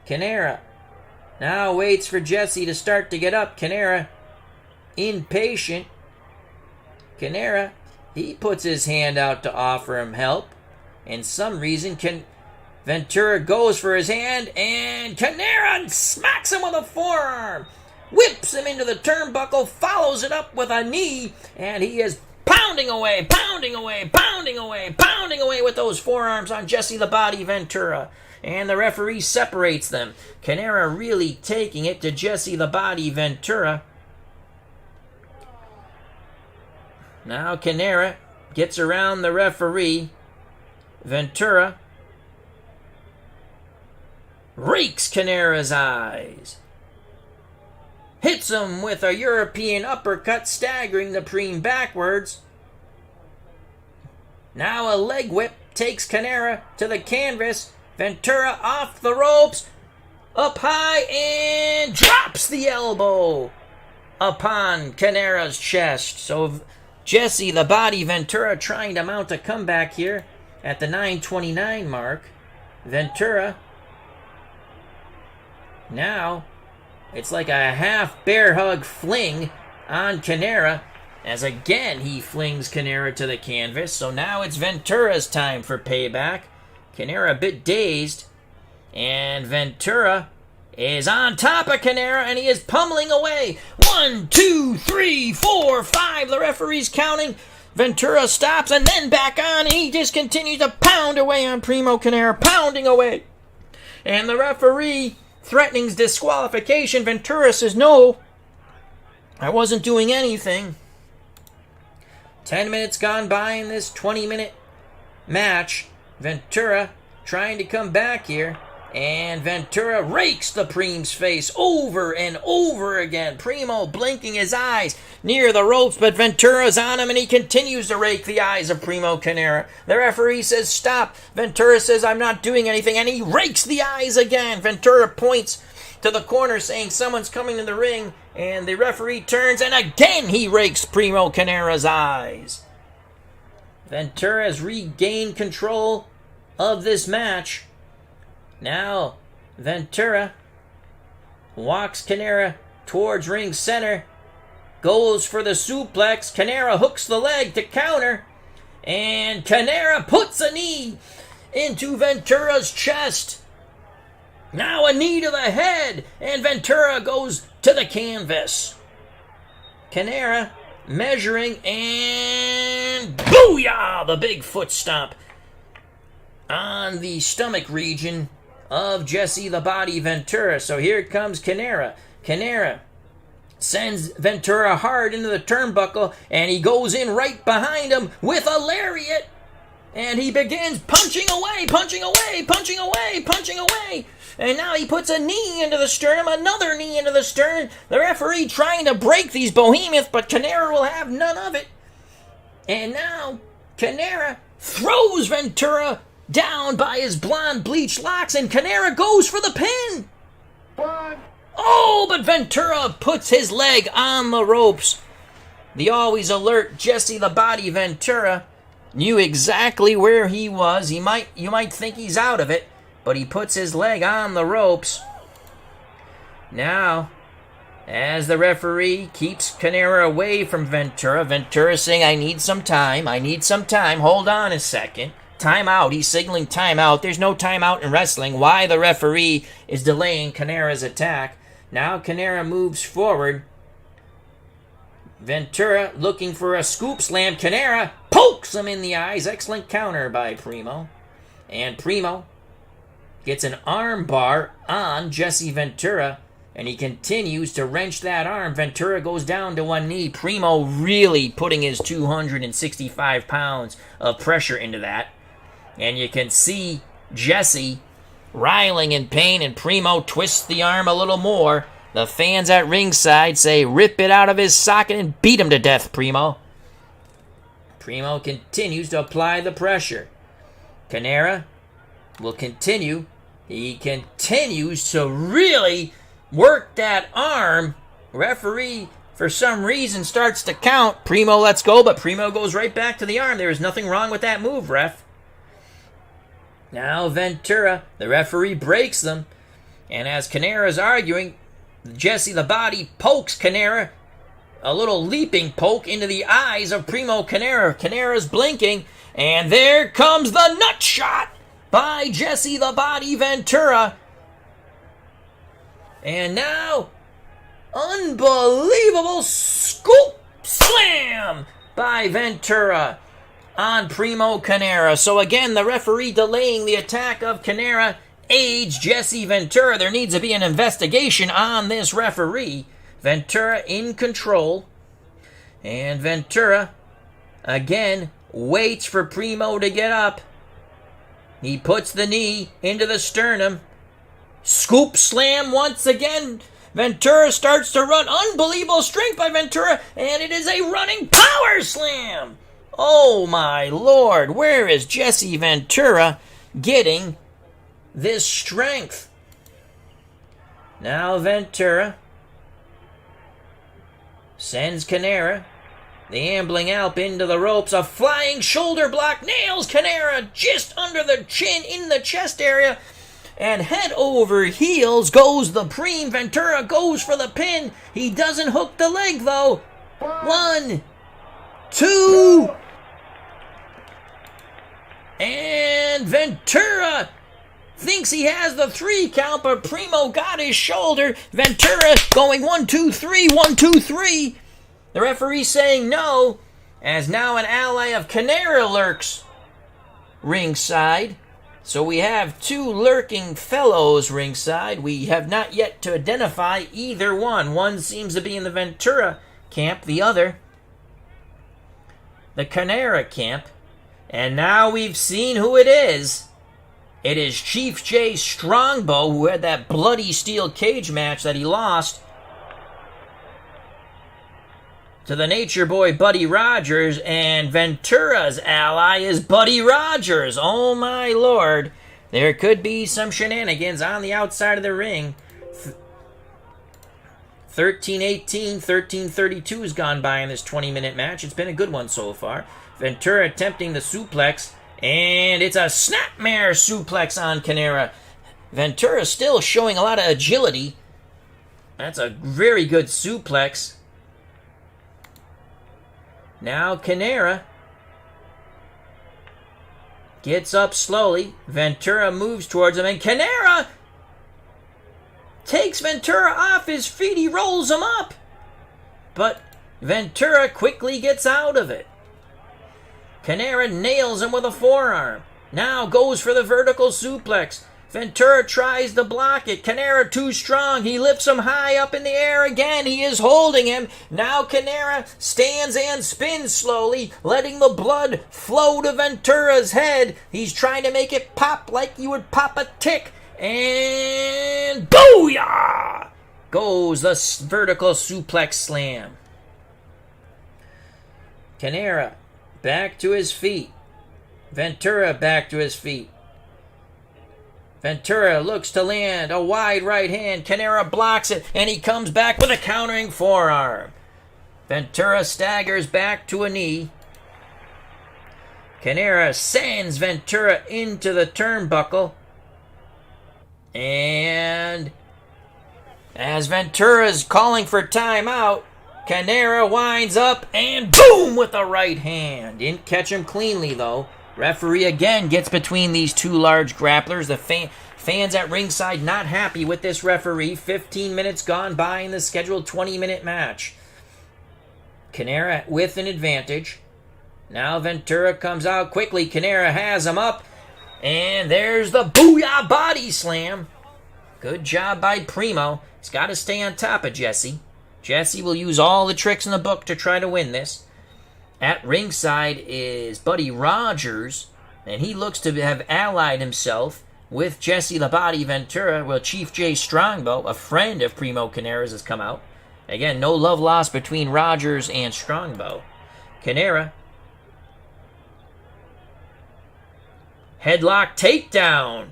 Carnera now waits for Jesse to start to get up. Carnera, impatient. Carnera, he puts his hand out to offer him help. And some reason, Ventura goes for his hand, and Carnera smacks him with a forearm. Whips him into the turnbuckle, follows it up with a knee, and he is pounding away with those forearms on Jesse the Body Ventura. And the referee separates them. Carnera really taking it to Jesse the Body Ventura. Now Carnera gets around the referee. Ventura rakes Carnera's eyes. Hits him with a European uppercut, staggering the Primo backwards. Now a leg whip takes Carnera to the canvas. Ventura off the ropes, up high, and drops the elbow upon Carnera's chest. So Jesse the Body Ventura trying to mount a comeback here at the 9:29 mark. Ventura, now it's like a half bear hug fling on Carnera, as again he flings Carnera to the canvas. So now it's Ventura's time for payback. Carnera a bit dazed, and Ventura is on top of Carnera, and he is pummeling away. 1, 2, 3, 4, 5. The referee's counting. Ventura stops and then back on, and he just continues to pound away on Primo Carnera, pounding away. And the referee threatening disqualification. Ventura says, "No, I wasn't doing anything." 10 minutes gone by in this 20-minute match. Ventura trying to come back here, and Ventura rakes the Primo's face over and over again. Primo blinking his eyes near the ropes, but Ventura's on him, and he continues to rake the eyes of Primo Carnera. The referee says stop. Ventura says, "I'm not doing anything," and he rakes the eyes again. Ventura points to the corner saying someone's coming to the ring, and the referee turns, and again he rakes Primo Carnera's eyes. Ventura has regained control of this match. Now, Ventura walks Carnera towards ring center, goes for the suplex. Carnera hooks the leg to counter, and Carnera puts a knee into Ventura's chest. Now a knee to the head, and Ventura goes to the canvas. Carnera measuring, and booyah! The big foot stomp on the stomach region of Jesse the Body Ventura. So here comes Carnera. Carnera sends Ventura hard into the turnbuckle, and he goes in right behind him with a lariat. And he begins punching away. And now he puts a knee into the sternum, another knee into the sternum. The referee trying to break these behemoths, but Carnera will have none of it. And now Carnera throws Ventura down by his blonde bleached locks, and Carnera goes for the pin. Oh, but Ventura puts his leg on the ropes. The always alert Jesse the Body Ventura knew exactly where he was. You might think he's out of it, but he puts his leg on the ropes. Now, as the referee keeps Carnera away from Ventura, Ventura saying, I need some time, hold on a second. Timeout, he's signaling timeout. There's no timeout in wrestling. Why the referee is delaying Carnera's attack. Now Carnera moves forward. Ventura looking for a scoop slam. Carnera pokes him in the eyes. Excellent counter by Primo. And Primo gets an arm bar on Jesse Ventura, and he continues to wrench that arm. Ventura goes down to one knee. Primo really putting his 265 pounds of pressure into that. And you can see Jesse writhing in pain, and Primo twists the arm a little more. The fans at ringside say, rip it out of his socket and beat him to death, Primo. Primo continues to apply the pressure. Carnera will continue. He continues to really work that arm. Referee, for some reason, starts to count. Primo lets go, but Primo goes right back to the arm. There is nothing wrong with that move, ref. Now Ventura, the referee breaks them. And as Carnera is arguing, Jesse the Body pokes Carnera, a little leaping poke into the eyes of Primo Carnera. Carnera's blinking, and there comes the nut shot by Jesse the Body Ventura. And now, unbelievable scoop slam by Ventura on Primo Carnera. So again, the referee delaying the attack of Carnera aids Jesse Ventura. There needs to be an investigation on this referee. Ventura in control. And Ventura, again, waits for Primo to get up. He puts the knee into the sternum. Scoop slam once again. Ventura starts to run. Unbelievable strength by Ventura. And it is a running power slam. Oh my Lord. Where is Jesse Ventura getting this strength? Now Ventura sends Carnera, the ambling Alp, into the ropes. A flying shoulder block nails Carnera just under the chin in the chest area. And head over heels goes the Preem. Ventura goes for the pin. He doesn't hook the leg though. 1, 2. And Ventura thinks he has the 3 count, but Primo got his shoulder. Ventura going 1, 2, 3, 1, 2, 3. The referee saying no, as now an ally of Carnera lurks ringside. So we have 2 lurking fellows ringside. We have not yet to identify either one. One seems to be in the Ventura camp, the other the Carnera camp. And now we've seen who it is. It is Chief J Strongbow, who had that bloody steel cage match that he lost to the Nature Boy Buddy Rogers, and Ventura's ally is Buddy Rogers. Oh my Lord. There could be some shenanigans on the outside of the ring. 13:18, 13:32 has gone by in this 20-minute match. It's been a good one so far. Ventura attempting the suplex, and it's a snapmare suplex on Carnera. Ventura still showing a lot of agility. That's a very good suplex. Now Carnera gets up slowly. Ventura moves towards him, and Carnera takes Ventura off his feet. He rolls him up. But Ventura quickly gets out of it. Carnera nails him with a forearm. Now goes for the vertical suplex. Ventura tries to block it. Carnera too strong. He lifts him high up in the air again. He is holding him. Now Carnera stands and spins slowly, letting the blood flow to Ventura's head. He's trying to make it pop like you would pop a tick. And booyah! Goes the vertical suplex slam. Carnera back to his feet. Ventura back to his feet. Ventura looks to land a wide right hand. Carnera blocks it, and he comes back with a countering forearm. Ventura staggers back to a knee. Carnera sends Ventura into the turnbuckle. And as Ventura's calling for timeout, Carnera winds up and boom with the right hand. Didn't catch him cleanly though. Referee again gets between these 2 large grapplers. The fans at ringside not happy with this referee. 15 minutes gone by in the scheduled 20-minute match. Carnera with an advantage. Now Ventura comes out quickly. Carnera has him up. And there's the booyah body slam. Good job by Primo. He's got to stay on top of Jesse. Jesse will use all the tricks in the book to try to win this. At ringside is Buddy Rogers. And he looks to have allied himself with Jesse the Body Ventura. Well, Chief J Strongbow, a friend of Primo Carnera's, has come out. Again, no love lost between Rogers and Strongbow. Carnera. Headlock takedown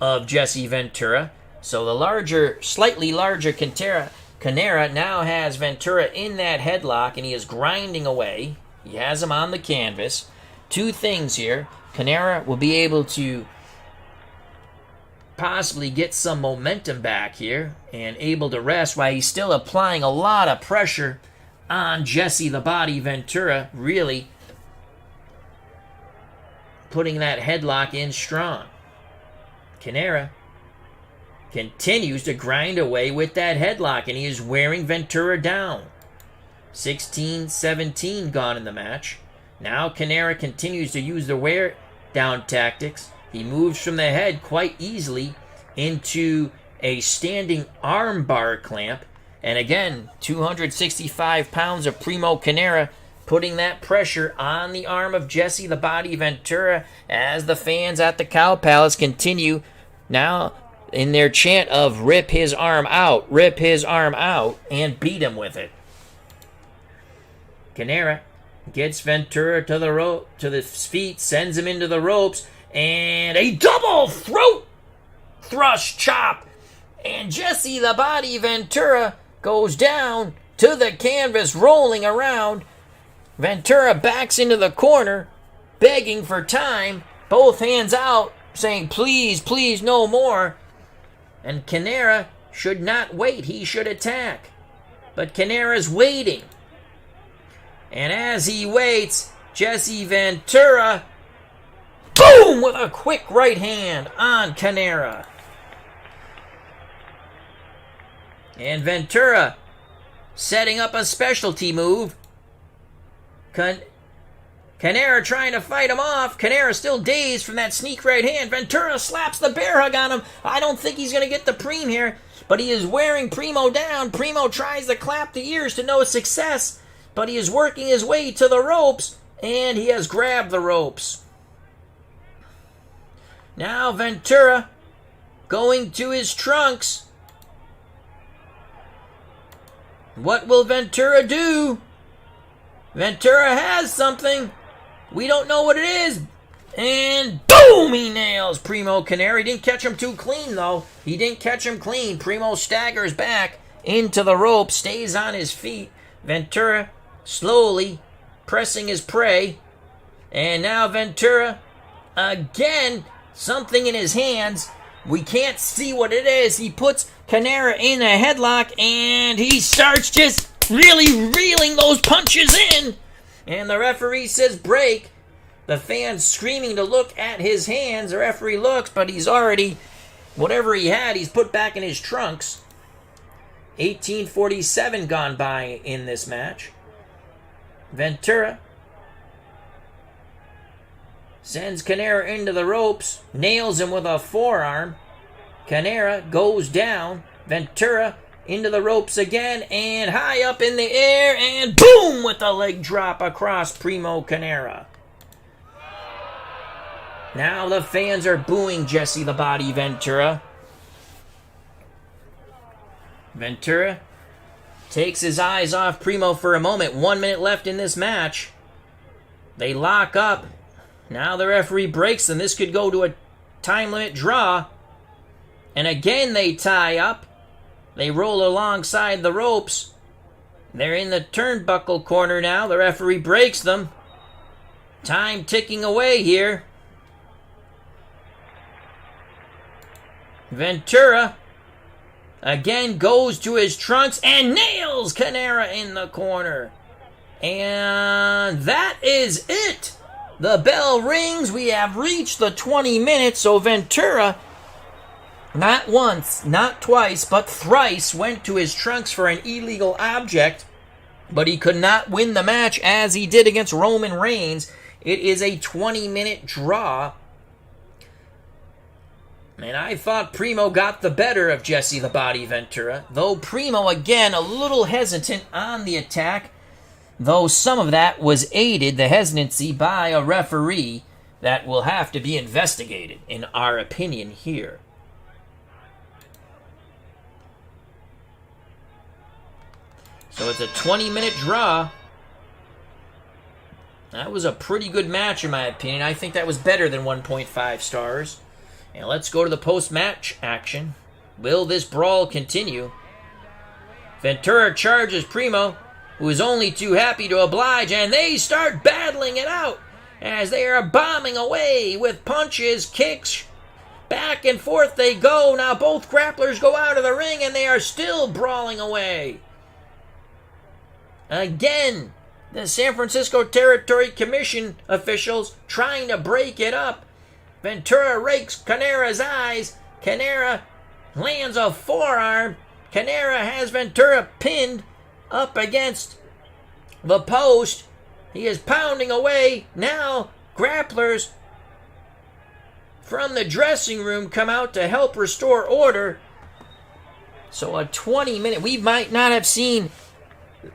of Jesse Ventura. So the slightly larger Carnera now has Ventura in that headlock, and he is grinding away. He has him on the canvas. Two things here. Carnera will be able to possibly get some momentum back here and able to rest while he's still applying a lot of pressure on Jesse the Body Ventura, really putting that headlock in strong. Carnera continues to grind away with that headlock, and he is wearing Ventura down. 16-17 gone in the match. Now Carnera continues to use the wear down tactics. He moves from the head quite easily into a standing arm bar clamp. And again, 265 pounds of Primo Carnera putting that pressure on the arm of Jesse the Body Ventura as the fans at the Cow Palace continue now in their chant of rip his arm out, and beat him with it. Carnera gets Ventura to the feet, sends him into the ropes, and a double throat thrust chop. And Jesse the Body Ventura goes down to the canvas, rolling around. Ventura backs into the corner, begging for time, both hands out, saying, please, please, no more. And Carnera should not wait. He should attack. But Carnera's waiting. And as he waits, Jesse Ventura, boom, with a quick right hand on Carnera. And Ventura setting up a specialty move. Carnera trying to fight him off. Carnera still dazed from that sneak right hand. Ventura slaps the bear hug on him. I don't think he's going to get the preem here, but he is wearing Primo down. Primo tries to clap the ears to no success, but he is working his way to the ropes, and he has grabbed the ropes. Now Ventura going to his trunks. What will Ventura do? Ventura has something. We don't know what it is. And boom, he nails Primo Carnera. He didn't catch him too clean, though. He didn't catch him clean. Primo staggers back into the rope, stays on his feet. Ventura slowly pressing his prey. And now Ventura, again, something in his hands. We can't see what it is. He puts Carnera in a headlock, and he starts just really reeling those punches in. And the referee says break. The fans screaming to look at his hands. The referee looks, but he's already, whatever he had, he's put back in his trunks. 18:47 gone by in this match. Ventura sends Carnera into the ropes, nails him with a forearm. Carnera goes down. Ventura into the ropes again, and high up in the air, and boom, with a leg drop across Primo Carnera. Now the fans are booing Jesse the Body Ventura. Ventura takes his eyes off Primo for a moment. 1 minute left in this match. They lock up. Now the referee breaks them. This could go to a time limit draw. And again they tie up. They roll alongside the ropes. They're in the turnbuckle corner now. The referee breaks them. Time ticking away here. Ventura again goes to his trunks and nails Carnera in the corner. And that is it. The bell rings. We have reached the 20 minutes. So Ventura, not once, not twice, but thrice went to his trunks for an illegal object. but he could not win the match as he did against Roman Reigns. It is a 20-minute draw. And I thought Primo got the better of Jesse the Body Ventura, though Primo, again, a little hesitant on the attack, though some of that was aided, the hesitancy, by a referee that will have to be investigated, in our opinion here. So it's a 20-minute draw. That was a pretty good match, in my opinion. I think that was better than 1.5 stars. And let's go to the post-match action. Will this brawl continue? Ventura charges Primo, who is only too happy to oblige, and they start battling it out as they are bombing away with punches, kicks. Back and forth they go. Now both grapplers go out of the ring, and they are still brawling away. Again, the San Francisco Territory Commission officials trying to break it up. Ventura rakes Carnera's eyes. Carnera lands a forearm. Carnera has Ventura pinned up against the post. He is pounding away. Now, grapplers from the dressing room come out to help restore order. So a 20-minute... We might not have seen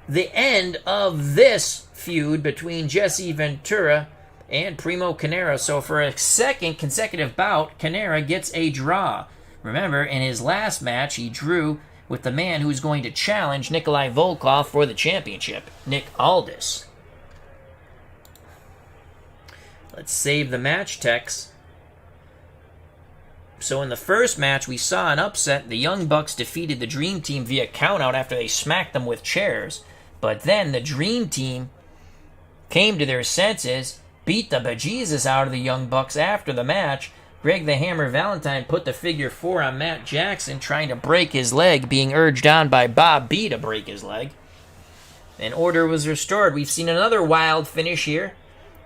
the end of this feud between Jesse Ventura and Primo Carnera. So for a second consecutive bout, Carnera gets a draw. Remember, in his last match, he drew with the man who's going to challenge Nikolai Volkoff for the championship, Nick Aldis. Let's save the match text. So in the first match, we saw an upset. The Young Bucks defeated the Dream Team via countout after they smacked them with chairs. But then the Dream Team came to their senses, beat the bejesus out of the Young Bucks after the match. Greg the Hammer Valentine put the figure 4 on Matt Jackson, trying to break his leg, being urged on by Bob B to break his leg. And order was restored. We've seen another wild finish here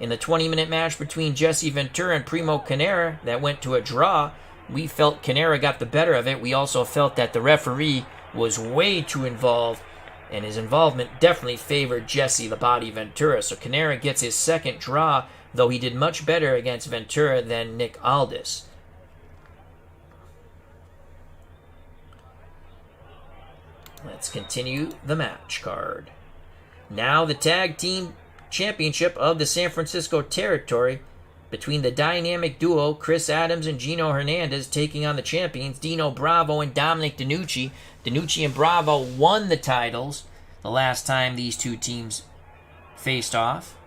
in the 20-minute match between Jesse Ventura and Primo Carnera that went to a draw. We felt Carnera got the better of it. We also felt that the referee was way too involved, and his involvement definitely favored Jesse the Body Ventura. So Carnera gets his second draw, though he did much better against Ventura than Nick Aldis. Let's continue the match card. Now the tag team championship of the San Francisco Territory between the dynamic duo Chris Adams and Gino Hernandez, taking on the champions Dino Bravo and Dominic DeNucci. DeNucci and Bravo won the titles the last time these two teams faced off.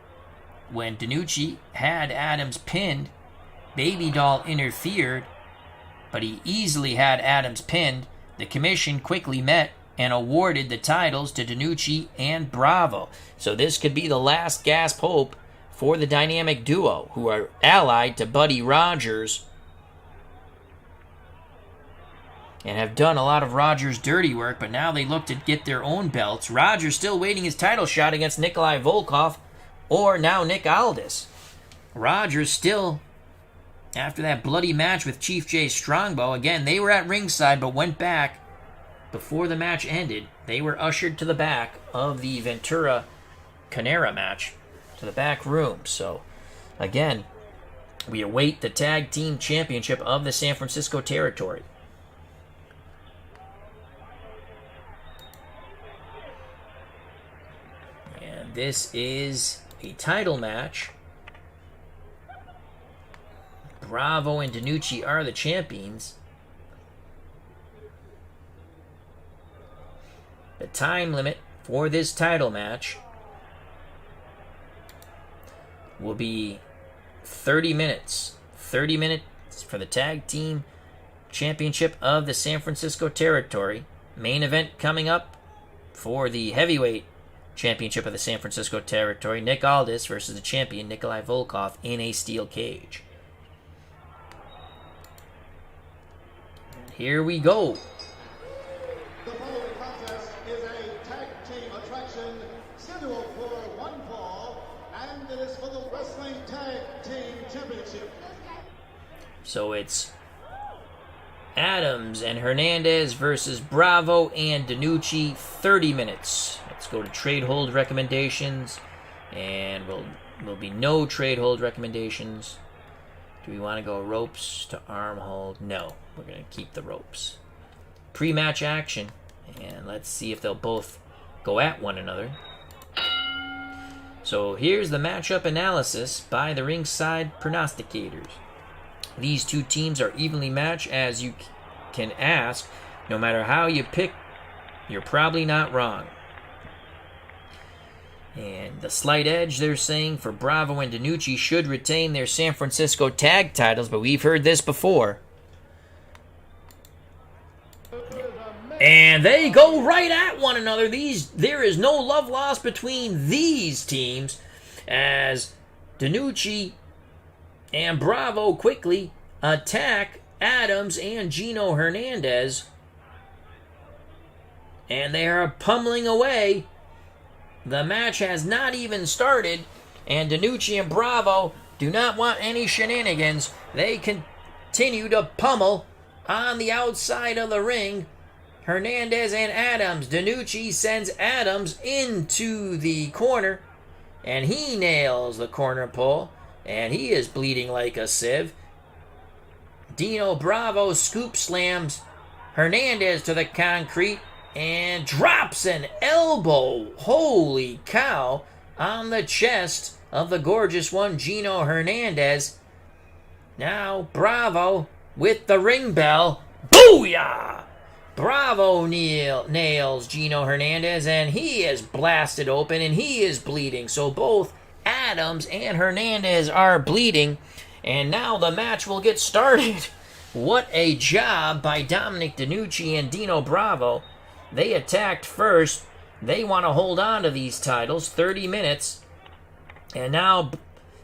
When DeNucci had Adams pinned, Baby Doll interfered, but he easily had Adams pinned. The commission quickly met and awarded the titles to DeNucci and Bravo. So this could be the last gasp hope for the dynamic duo, who are allied to Buddy Rogers and have done a lot of Rogers' dirty work, but now they look to get their own belts. Rogers still waiting his title shot against Nikolai Volkoff, or now Nick Aldis. Rogers still, after that bloody match with Chief Jay Strongbow, again, they were at ringside but went back before the match ended. They were ushered to the back of the Ventura Carnera match, to the back room. So, again, we await the tag team championship of the San Francisco Territory. And this is a title match. Bravo and DeNucci are the champions. The time limit for this title match will be 30 minutes. 30 minutes for the tag team championship of the San Francisco Territory. Main event coming up for the heavyweight championship of the San Francisco Territory. Nick Aldis versus the champion Nikolai Volkoff in a steel cage. Here we go. The following contest is a tag team attraction scheduled for one fall, and it is for the Wrestling Tag Team Championship. So it's Adams and Hernandez versus Bravo and DeNucci. 30 minutes. Let's go to trade hold recommendations, and will be no trade hold recommendations. Do we want to go ropes to arm hold? No, we're going to keep the ropes. Pre-match action, and let's see if they'll both go at one another. So here's the matchup analysis by the ringside prognosticators. These two teams are evenly matched, as you can ask. No matter how you pick, you're probably not wrong. And the slight edge, they're saying, for Bravo and DeNucci should retain their San Francisco tag titles, but we've heard this before. And they go right at one another. There is no love lost between these teams, as DeNucci and Bravo quickly attack Adams and Gino Hernandez. And they are pummeling away. The match has not even started, and DeNucci and Bravo do not want any shenanigans. They continue to pummel on the outside of the ring. Hernandez and Adams. DeNucci sends Adams into the corner, and he nails the corner pole, and he is bleeding like a sieve. Dino Bravo scoop slams Hernandez to the concrete and drops an elbow, holy cow, on the chest of the gorgeous one, Gino Hernandez. Now Bravo with the ring bell. Booyah! Bravo nails Gino Hernandez, and he is blasted open, and he is bleeding. So both Adams and Hernandez are bleeding, and now the match will get started. What a job by Dominic, DeNucci, and Dino Bravo. They attacked first. They want to hold on to these titles, 30 minutes. And now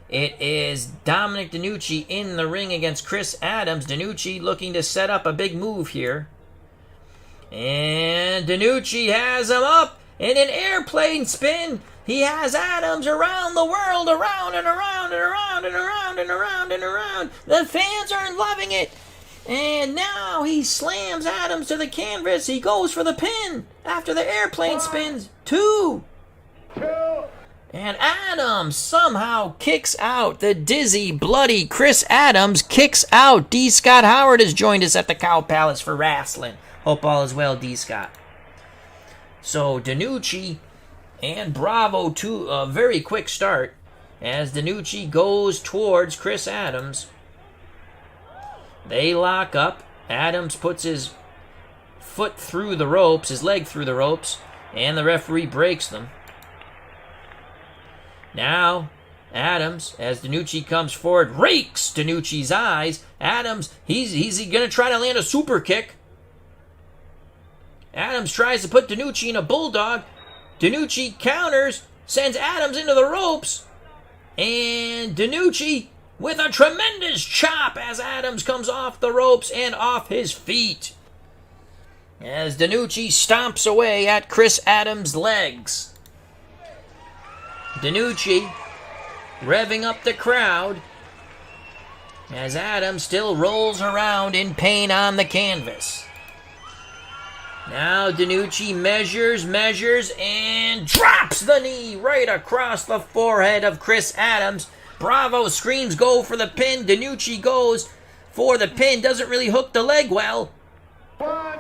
it is Dominic DeNucci in the ring against Chris Adams. DeNucci looking to set up a big move here. And DeNucci has him up in an airplane spin. He has Adams around the world, around and around and around and around and around and around. The fans are loving it. And now he slams Adams to the canvas. He goes for the pin after the airplane spins. 2. And Adams somehow kicks out. The dizzy, bloody Chris Adams kicks out. D. Scott Howard has joined us at the Cow Palace for wrestling. Hope all is well, D. Scott. So DeNucci and Bravo to a very quick start as DeNucci goes towards Chris Adams. They lock up. Adams puts his foot through the ropes, his leg through the ropes, and the referee breaks them. Now, Adams, as DeNucci comes forward, rakes DeNucci's eyes. Adams, he's going to try to land a super kick. Adams tries to put DeNucci in a bulldog. DeNucci counters, sends Adams into the ropes. And DeNucci with a tremendous chop as Adams comes off the ropes and off his feet. As DeNucci stomps away at Chris Adams' legs. DeNucci revving up the crowd as Adams still rolls around in pain on the canvas. Now DeNucci measures, and drops the knee right across the forehead of Chris Adams. Bravo screams, go for the pin. DeNucci goes for the pin. Doesn't really hook the leg well. 1.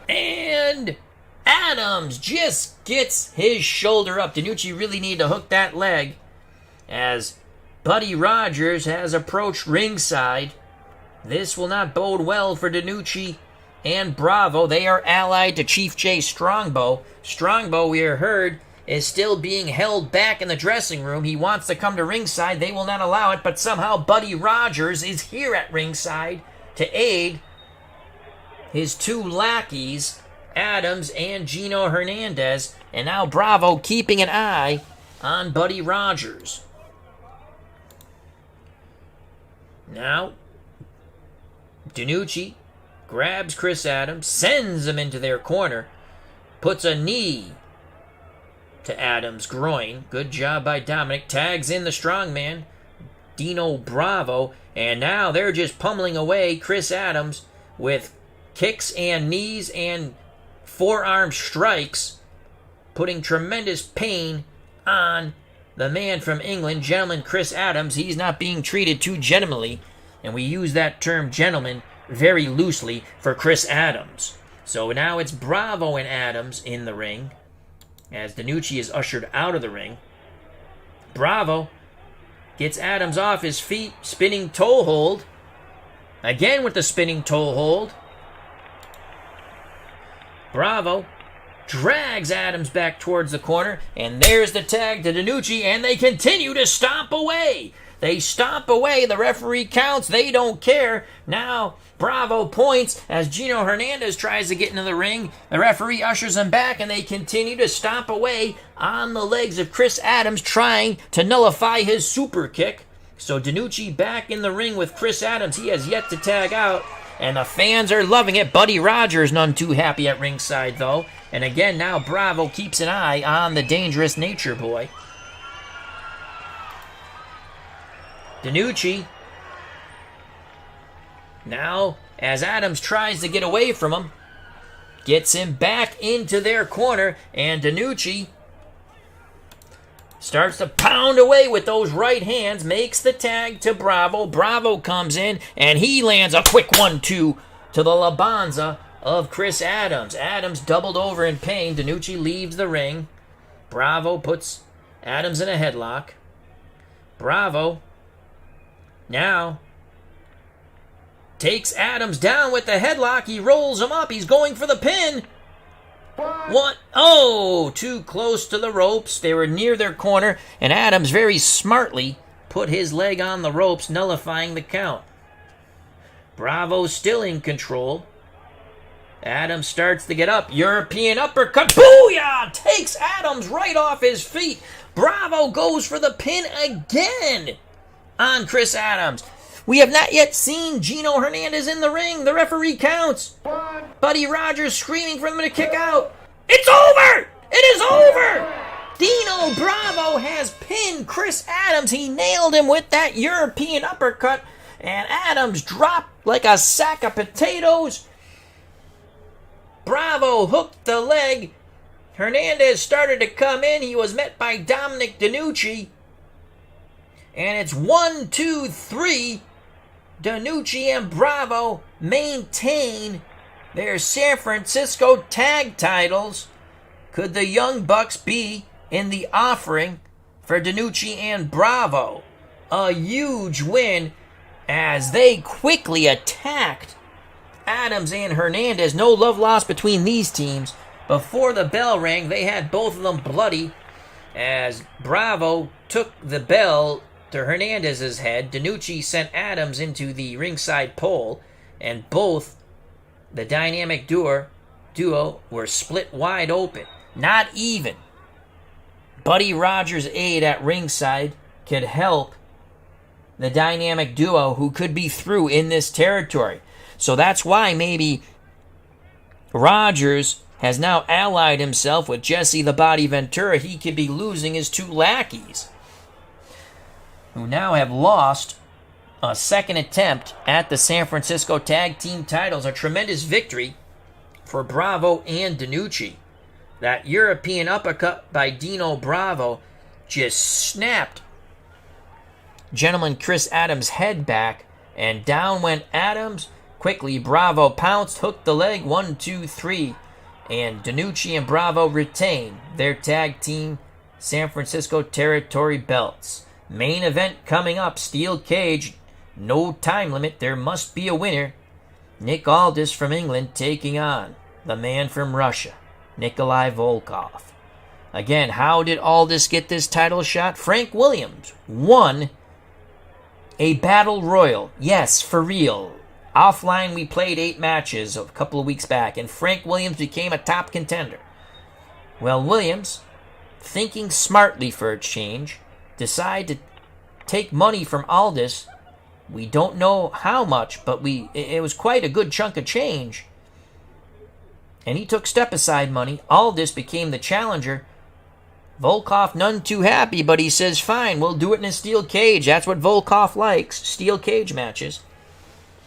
And Adams just gets his shoulder up. DeNucci really needed to hook that leg as Buddy Rogers has approached ringside. This will not bode well for DeNucci and Bravo. They are allied to Chief Jay Strongbow. Strongbow, we are heard, is still being held back in the dressing room. He wants to come to ringside. They will not allow it, but somehow Buddy Rogers is here at ringside to aid his two lackeys, Adams and Gino Hernandez. And now Bravo keeping an eye on Buddy Rogers. Now, DeNucci grabs Chris Adams, sends him into their corner, puts a knee to Adams' groin. Good job by Dominic. Tags in the strongman, Dino Bravo, and now they're just pummeling away Chris Adams with kicks and knees and forearm strikes, putting tremendous pain on the man from England, gentleman Chris Adams. He's not being treated too gentlemanly, and we use that term gentleman very loosely for Chris Adams. So now it's Bravo and Adams in the ring as DeNucci is ushered out of the ring. Bravo gets Adams off his feet, spinning toe hold. Again with the spinning toe hold. Bravo drags Adams back towards the corner, and there's the tag to DeNucci, and they continue to stomp away. They stomp away. The referee counts. They don't care. Now, Bravo points as Gino Hernandez tries to get into the ring. The referee ushers him back, and they continue to stomp away on the legs of Chris Adams, trying to nullify his super kick. So DeNucci back in the ring with Chris Adams. He has yet to tag out, and the fans are loving it. Buddy Rogers none too happy at ringside, though. And again, now Bravo keeps an eye on the dangerous Nature Boy. DeNucci, now as Adams tries to get away from him, gets him back into their corner, and DeNucci starts to pound away with those right hands, makes the tag to Bravo. Bravo comes in, and he lands a quick 1-2 to the Labanza of Chris Adams. Adams doubled over in pain. DeNucci leaves the ring. Bravo puts Adams in a headlock. Bravo now takes Adams down with the headlock. He rolls him up. He's going for the pin. What? Oh, too close to the ropes. They were near their corner, and Adams very smartly put his leg on the ropes, nullifying the count. Bravo still in control. Adams starts to get up. European uppercut. Booyah! Takes Adams right off his feet. Bravo goes for the pin again on Chris Adams. We have not yet seen Gino Hernandez in the ring. The referee counts. Buddy Rogers screaming for them to kick out. It's over! It is over! Dino Bravo has pinned Chris Adams. He nailed him with that European uppercut, and Adams dropped like a sack of potatoes. Bravo hooked the leg. Hernandez started to come in. He was met by Dominic DeNucci. And it's 1, 2, 3. DeNucci and Bravo maintain their San Francisco tag titles. Could the Young Bucks be in the offering for DeNucci and Bravo? A huge win as they quickly attacked Adams and Hernandez. No love lost between these teams. Before the bell rang, they had both of them bloody as Bravo took the bell to Hernandez's head. DeNucci sent Adams into the ringside pole, and both the dynamic duo were split wide open. Not even Buddy Rogers' aide at ringside could help the dynamic duo who could be through in this territory. So that's why maybe Rogers has now allied himself with Jesse the Body Ventura. He could be losing his two lackeys, who now have lost a second attempt at the San Francisco Tag Team titles. A tremendous victory for Bravo and DeNucci. That European uppercut by Dino Bravo just snapped gentleman Chris Adams' head back, and down went Adams. Quickly, Bravo pounced, hooked the leg, 1, 2, 3. And DeNucci and Bravo retain their tag team San Francisco territory belts. Main event coming up, steel cage, no time limit, there must be a winner. Nick Aldis from England taking on the man from Russia, Nikolai Volkoff. Again, how did Aldis get this title shot? Frank Williams won a battle royal. Yes, for real. Offline, we played 8 matches a couple of weeks back, and Frank Williams became a top contender. Well, Williams, thinking smartly for a change, decided to take money from Aldis. We don't know how much, but it was quite a good chunk of change. And he took step-aside money. Aldis became the challenger. Volkoff none too happy, but he says, fine, we'll do it in a steel cage. That's what Volkoff likes, steel cage matches.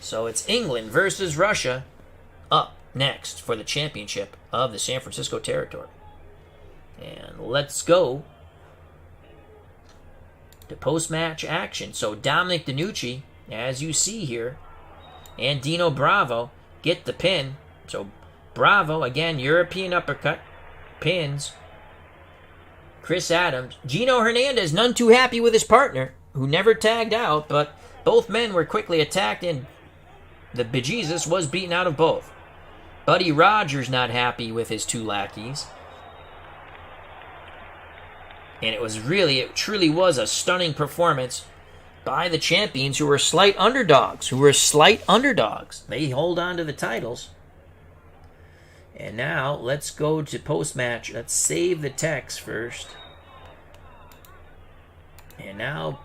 So it's England versus Russia up next for the championship of the San Francisco territory. And let's go to post-match action. So Dominic DeNucci, as you see here, and Dino Bravo get the pin. So Bravo, again, European uppercut, pins Chris Adams. Gino Hernandez, none too happy with his partner, who never tagged out, but both men were quickly attacked, and the bejesus was beaten out of both. Buddy Rogers not happy with his two lackeys. And it truly was a stunning performance by the champions, who were slight underdogs. They hold on to the titles. And now, let's go to post-match. Let's save the text first. And now,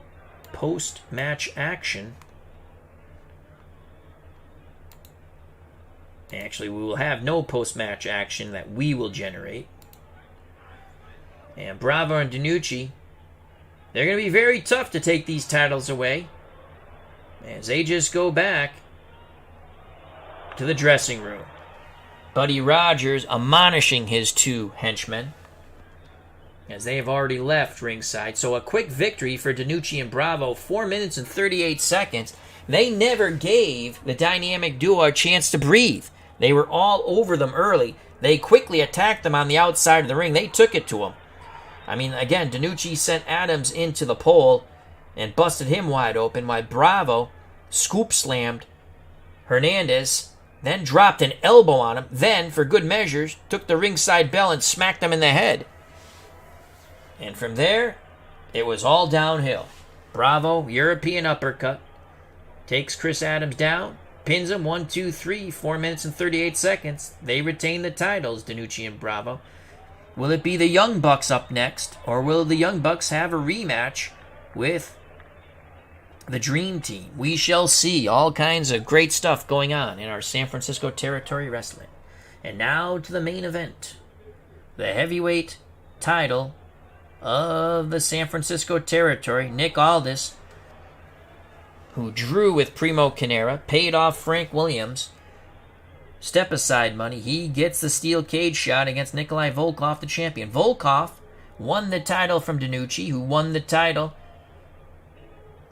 post-match action. Actually, we will have no post-match action that we will generate. And Bravo and DeNucci, they're going to be very tough to take these titles away, as they just go back to the dressing room. Buddy Rogers admonishing his two henchmen, as they have already left ringside. So a quick victory for DeNucci and Bravo, 4 minutes and 38 seconds. They never gave the dynamic duo a chance to breathe. They were all over them early. They quickly attacked them on the outside of the ring. They took it to them. I mean, again, DeNucci sent Adams into the pole and busted him wide open, while Bravo scoop slammed Hernandez, then dropped an elbow on him, then, for good measures, took the ringside bell and smacked him in the head. And from there, it was all downhill. Bravo, European uppercut, takes Chris Adams down, pins him 1, 2, 3, 4 minutes and 38 seconds. They retain the titles, DeNucci and Bravo. Will it be the Young Bucks up next, or will the Young Bucks have a rematch with the Dream Team? We shall see. All kinds of great stuff going on in our San Francisco Territory Wrestling. And now to the main event. The heavyweight title of the San Francisco Territory. Nick Aldis, who drew with Primo Carnera, paid off Frank Williams step-aside money. He gets the steel cage shot against Nikolai Volkoff, the champion. Volkoff won the title from DeNucci, who won the title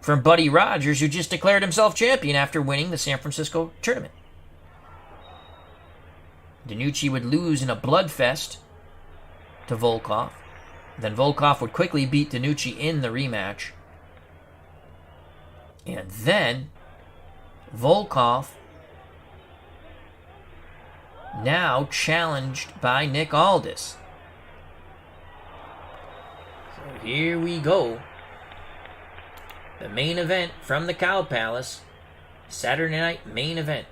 from Buddy Rogers, who just declared himself champion after winning the San Francisco tournament. DeNucci would lose in a bloodfest to Volkoff. Then Volkoff would quickly beat DeNucci in the rematch. And then Volkoff, now challenged by Nick Aldis. So here we go. The main event from the Cow Palace. Saturday night main event.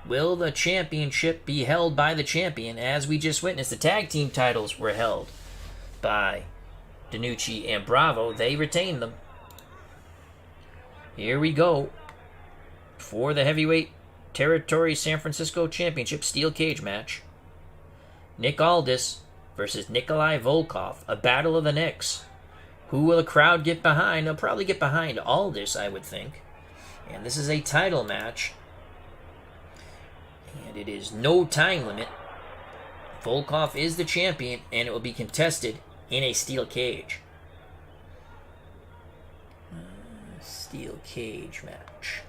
Will the championship be held by the champion? As we just witnessed, the tag team titles were held by DeNucci and Bravo. They retained them. Here we go for the heavyweight Territory San Francisco Championship steel cage match. Nick Aldis versus Nikolai Volkoff. A battle of the Nicks. Who will the crowd get behind? They'll probably get behind Aldis, I would think. And this is a title match. And it is no time limit. Volkoff is the champion, and it will be contested in a steel cage. Steel cage match.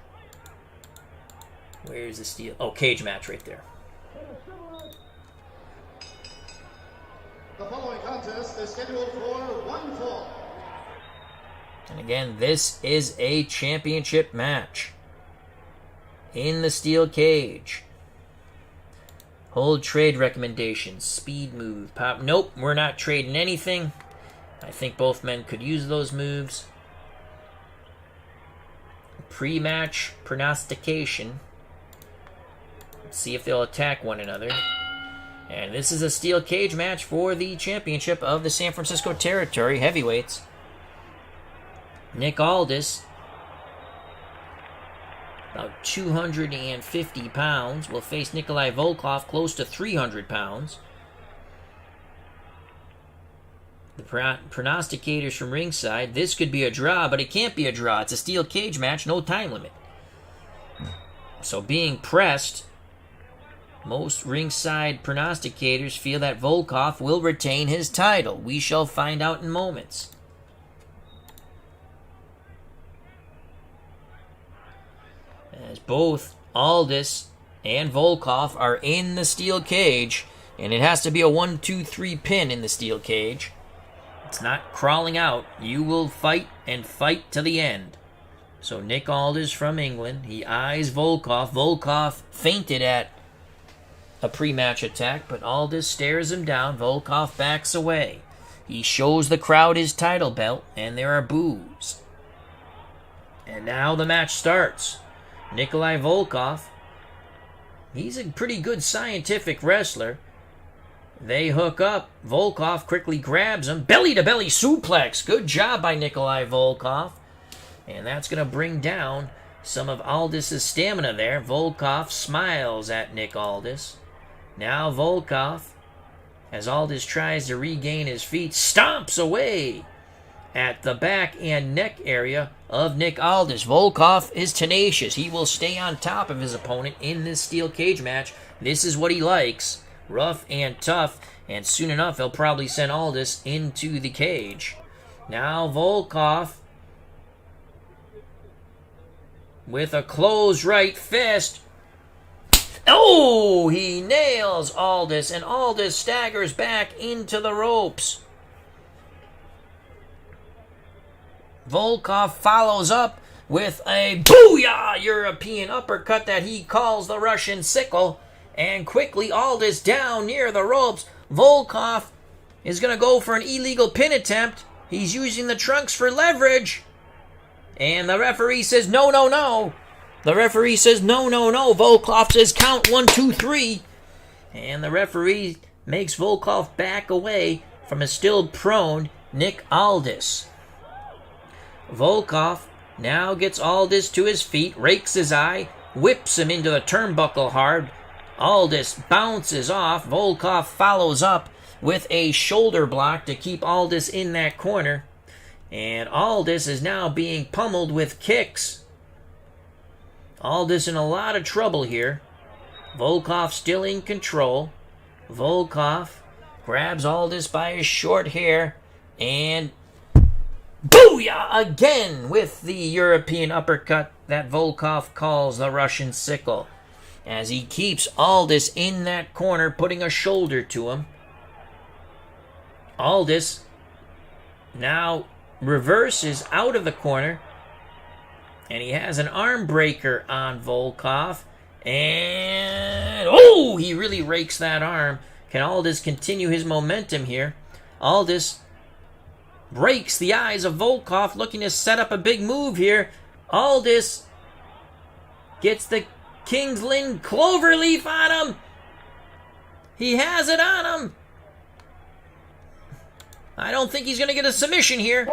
Where's the steel? Oh, cage match right there. The following contest is scheduled for one fall. And again, this is a championship match in the steel cage. Hold trade recommendations. Speed move. Pop. Nope, we're not trading anything. I think both men could use those moves. Pre-match prognostication. Let's see if they'll attack one another. And this is a steel cage match for the championship of the San Francisco Territory heavyweights. Nick Aldis, about 250 pounds, will face Nikolai Volkoff, close to 300 pounds. The prognosticators from ringside, this could be a draw, but it can't be a draw. It's a steel cage match, no time limit. So being pressed Most ringside prognosticators feel that Volkoff will retain his title. We shall find out in moments. As both Aldis and Volkoff are in the steel cage, and it has to be a 1-2-3 pin in the steel cage. It's not crawling out. You will fight and fight to the end. So Nick Aldis from England, he eyes Volkoff. Volkoff fainted at a pre-match attack, but Aldis stares him down. Volkoff backs away. He shows the crowd his title belt, and there are boos. And now the match starts. Nikolai Volkoff, he's a pretty good scientific wrestler. They hook up. Volkoff quickly grabs him. Belly-to-belly suplex. Good job by Nikolai Volkoff. And that's going to bring down some of Aldis' stamina there. Volkoff smiles at Nick Aldis. Now Volkoff, as Aldis tries to regain his feet, stomps away at the back and neck area of Nick Aldis. Volkoff is tenacious. He will stay on top of his opponent in this steel cage match. This is what he likes. Rough and tough. And soon enough, he'll probably send Aldis into the cage. Now Volkoff, with a closed right fist. Oh, he nails Aldis, and Aldis staggers back into the ropes. Volkoff follows up with a booyah European uppercut that he calls the Russian sickle. And quickly, Aldis down near the ropes. Volkoff is going to go for an illegal pin attempt. He's using the trunks for leverage. And the referee says, no, no, no. The referee says, no, no, no. Volkoff says, count 1, 2, 3. And the referee makes Volkoff back away from a still prone Nick Aldis. Volkoff now gets Aldis to his feet, rakes his eye, whips him into the turnbuckle hard. Aldis bounces off. Volkoff follows up with a shoulder block to keep Aldis in that corner. And Aldis is now being pummeled with kicks. Aldis in a lot of trouble here. Volkoff still in control. Volkoff grabs Aldis by his short hair and booyah again with the European uppercut that Volkoff calls the Russian sickle. As he keeps Aldis in that corner, putting a shoulder to him. Aldis now reverses out of the corner, and he has an arm breaker on Volkoff, and oh, he really rakes that arm. Can Aldis continue his momentum here? Aldis breaks the eyes of Volkoff, looking to set up a big move here. Aldis gets the Kingsland Cloverleaf on him. He has it on him. I don't think he's going to get a submission here.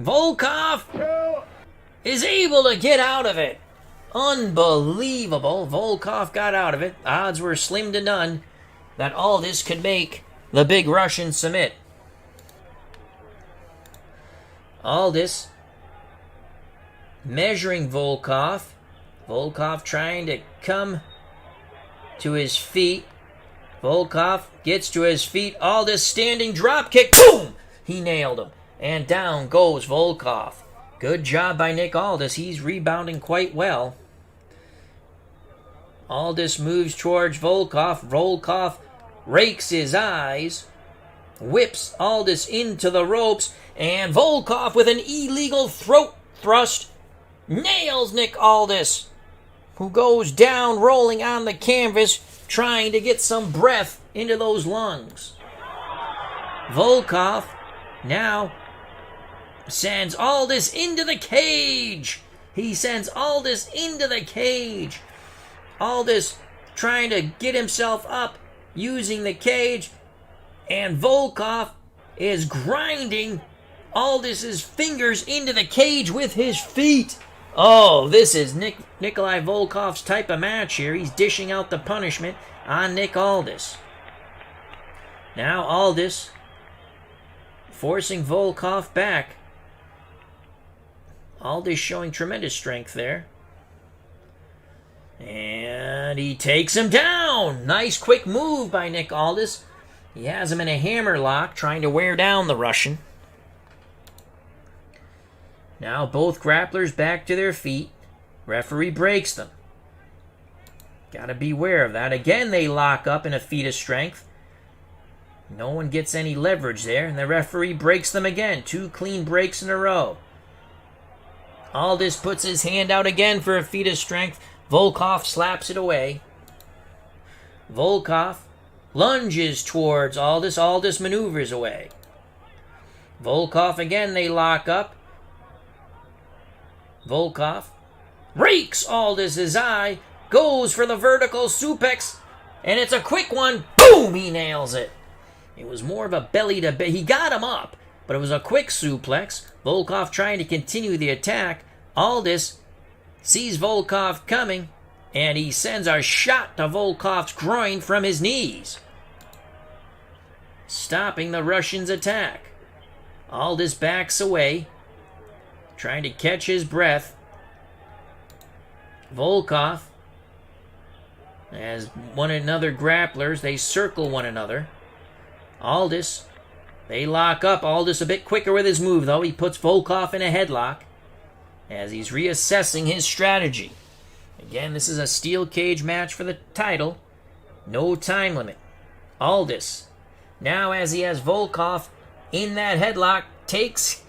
Volkoff is able to get out of it. Unbelievable. Volkoff got out of it. Odds were slim to none that Aldis could make the big Russian submit. Aldis measuring Volkoff. Volkoff trying to come to his feet. Volkoff gets to his feet. Aldis standing drop kick. Boom! He nailed him. And down goes Volkoff. Good job by Nick Aldis. He's rebounding quite well. Aldis moves towards Volkoff. Volkoff rakes his eyes. Whips Aldis into the ropes. And Volkoff with an illegal throat thrust nails Nick Aldis, who goes down rolling on the canvas, trying to get some breath into those lungs. Volkoff now sends Aldis into the cage. He sends Aldis into the cage. Aldis trying to get himself up using the cage, and Volkoff is grinding Aldis' fingers into the cage with his feet. Oh, this is Nikolai Volkoff's type of match here. He's dishing out the punishment on Nick Aldis. Now Aldis forcing Volkoff back. Aldis showing tremendous strength there. And he takes him down. down. Nice quick move by Nick Aldis. He has him in a hammer lock, trying to wear down the Russian. Now both grapplers back to their feet. Referee breaks them. Gotta beware of that. Again, they lock up in a feat of strength. No one gets any leverage there, and the referee breaks them again. 2 clean breaks in a row. Aldis puts his hand out again for a feat of strength. Volkoff slaps it away. Volkoff lunges towards Aldis. Aldis maneuvers away. Volkoff again, they lock up. Volkoff rakes Aldis' eye. Goes for the vertical suplex. And it's a quick one. Boom! He nails it. It was more of a belly to belly. He got him up, but it was a quick suplex. Volkoff trying to continue the attack. Aldis sees Volkoff coming, and he sends a shot to Volkoff's groin from his knees, stopping the Russian's attack. Aldis backs away, trying to catch his breath. Volkoff, as one another grapplers, they circle one another. Aldis, they lock up. Aldis a bit quicker with his move, though. He puts Volkoff in a headlock as he's reassessing his strategy. Again, this is a steel cage match for the title. No time limit. Aldis, now as he has Volkoff in that headlock, takes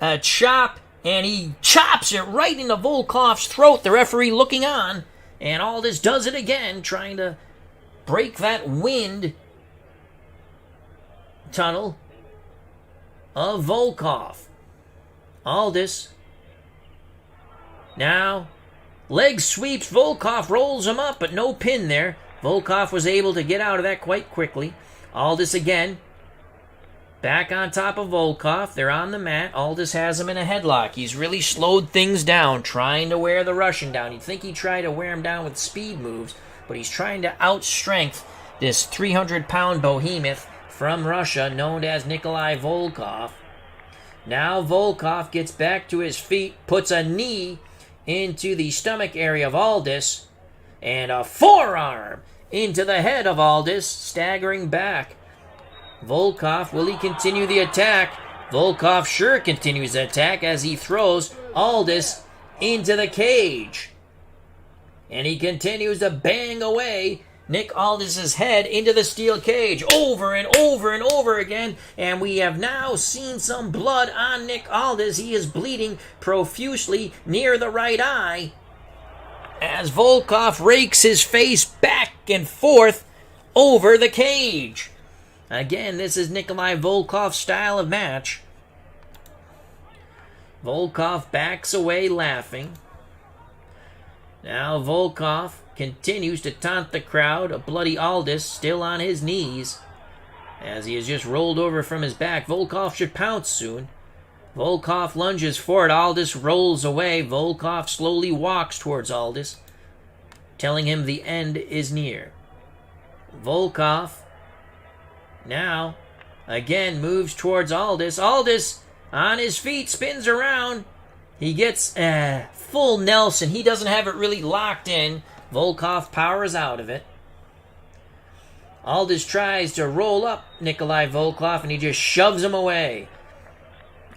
a chop, and he chops it right into Volkoff's throat. The referee looking on, and Aldis does it again, trying to break that wind tunnel of Volkoff. Aldis now leg sweeps Volkoff, rolls him up, but no pin there. Volkoff was able to get out of that quite quickly. Aldis again back on top of Volkoff. They're on the mat. Aldis has him in a headlock. He's really slowed things down, trying to wear the Russian down. You'd think he'd try to wear him down with speed moves, but he's trying to outstrength this 300-pound behemoth from Russia, known as Nikolai Volkoff. Now Volkoff gets back to his feet, puts a knee into the stomach area of Aldis, and a forearm into the head of Aldis, staggering back. Volkoff, will he continue the attack? Volkoff sure continues the attack as he throws Aldis into the cage. And he continues to bang away Nick Aldis' head into the steel cage over and over and over again. And we have now seen some blood on Nick Aldis. He is bleeding profusely near the right eye as Volkoff rakes his face back and forth over the cage. Again, this is Nikolai Volkoff's style of match. Volkoff backs away laughing. Now Volkoff continues to taunt the crowd. A bloody Aldis still on his knees as he has just rolled over from his back. Volkoff should pounce soon. Volkoff lunges forward. Aldis rolls away. Volkoff slowly walks towards Aldis, telling him the end is near. Volkoff now again moves towards Aldis. Aldis on his feet, spins around. He gets full Nelson. He doesn't have it really locked in. Volkoff powers out of it. Aldis tries to roll up Nikolai Volkoff, and he just shoves him away.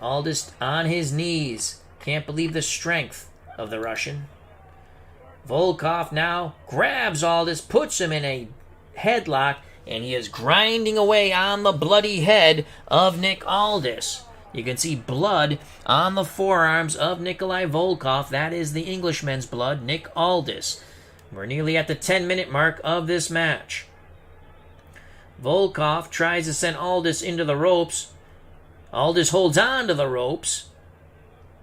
Aldis on his knees. Can't believe the strength of the Russian. Volkoff now grabs Aldis, puts him in a headlock, and he is grinding away on the bloody head of Nick Aldis. You can see blood on the forearms of Nikolai Volkoff. That is the Englishman's blood, Nick Aldis. We're nearly at the 10-minute mark of this match. Volkoff tries to send Aldis into the ropes. Aldis holds on to the ropes.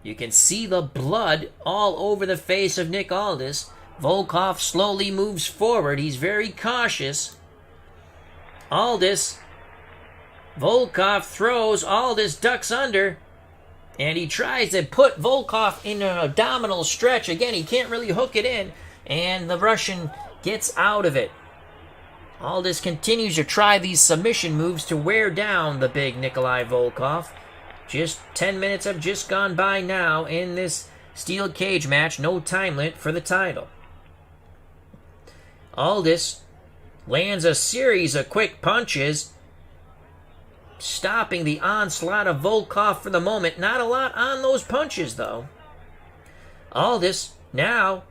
You can see the blood all over the face of Nick Aldis. Volkoff slowly moves forward. He's very cautious. Aldis. Volkoff throws. Aldis ducks under. And he tries to put Volkoff in an abdominal stretch. Again, he can't really hook it in. And the Russian gets out of it. Aldis continues to try these submission moves to wear down the big Nikolai Volkoff. Just 10 minutes have just gone by now in this steel cage match. No time limit for the title. Aldis lands a series of quick punches, stopping the onslaught of Volkoff for the moment. Not a lot on those punches, though. Aldis now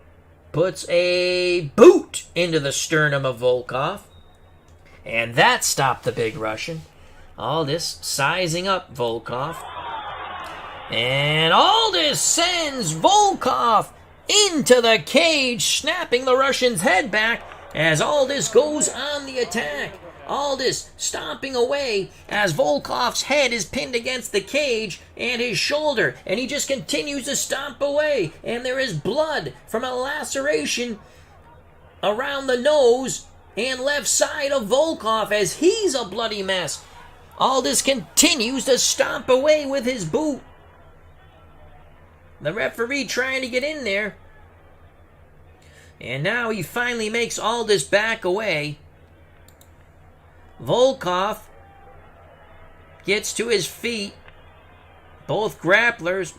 puts a boot into the sternum of Volkoff, and that stopped the big Russian. Aldis sizing up Volkoff, and Aldis sends Volkoff into the cage, snapping the Russian's head back as Aldis goes on the attack. Aldis stomping away as Volkoff's head is pinned against the cage and his shoulder, and he just continues to stomp away, and there is blood from a laceration around the nose and left side of Volkoff as he's a bloody mess. Aldis continues to stomp away with his boot. The referee trying to get in there. And now he finally makes Aldis back away. Volkoff gets to his feet. Both grapplers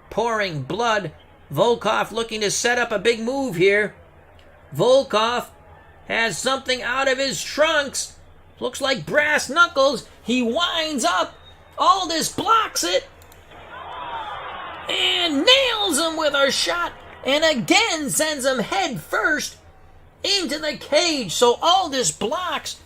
pouring blood. Volkoff looking to set up a big move here. Volkoff has something out of his trunks. Looks like brass knuckles. He winds up. Aldis blocks it and nails him with a shot, and again sends him head first into the cage. So Aldis blocks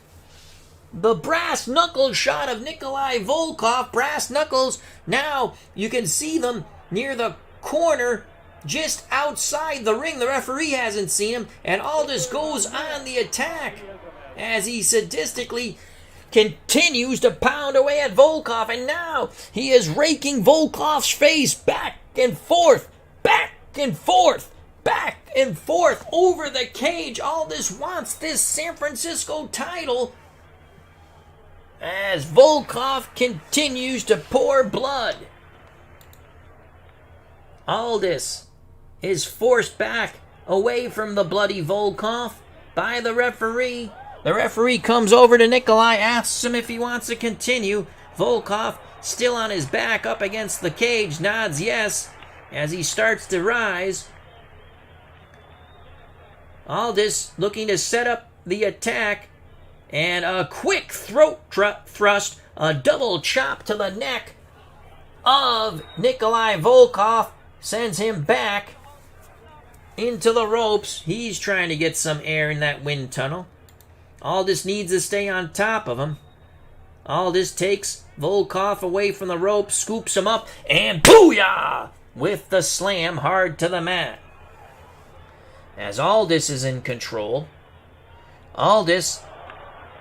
the brass knuckle shot of Nikolai Volkoff. Brass knuckles, now you can see them near the corner just outside the ring. The referee hasn't seen him, and Aldis goes on the attack as he sadistically continues to pound away at Volkoff, and now he is raking Volkoff's face back and forth, back and forth, back and forth over the cage. Aldis wants this San Francisco title as Volkoff continues to pour blood. Aldis is forced back away from the bloody Volkoff by the referee. The referee comes over to Nikolai, asks him if he wants to continue. Volkoff, still on his back up against the cage, nods yes as he starts to rise. Aldis looking to set up the attack, and a quick throat thrust, a double chop to the neck of Nikolai Volkoff sends him back into the ropes. He's trying to get some air in that wind tunnel. Aldis needs to stay on top of him. Aldis takes Volkoff away from the rope, scoops him up, and booyah! With the slam hard to the mat. As Aldis is in control, Aldis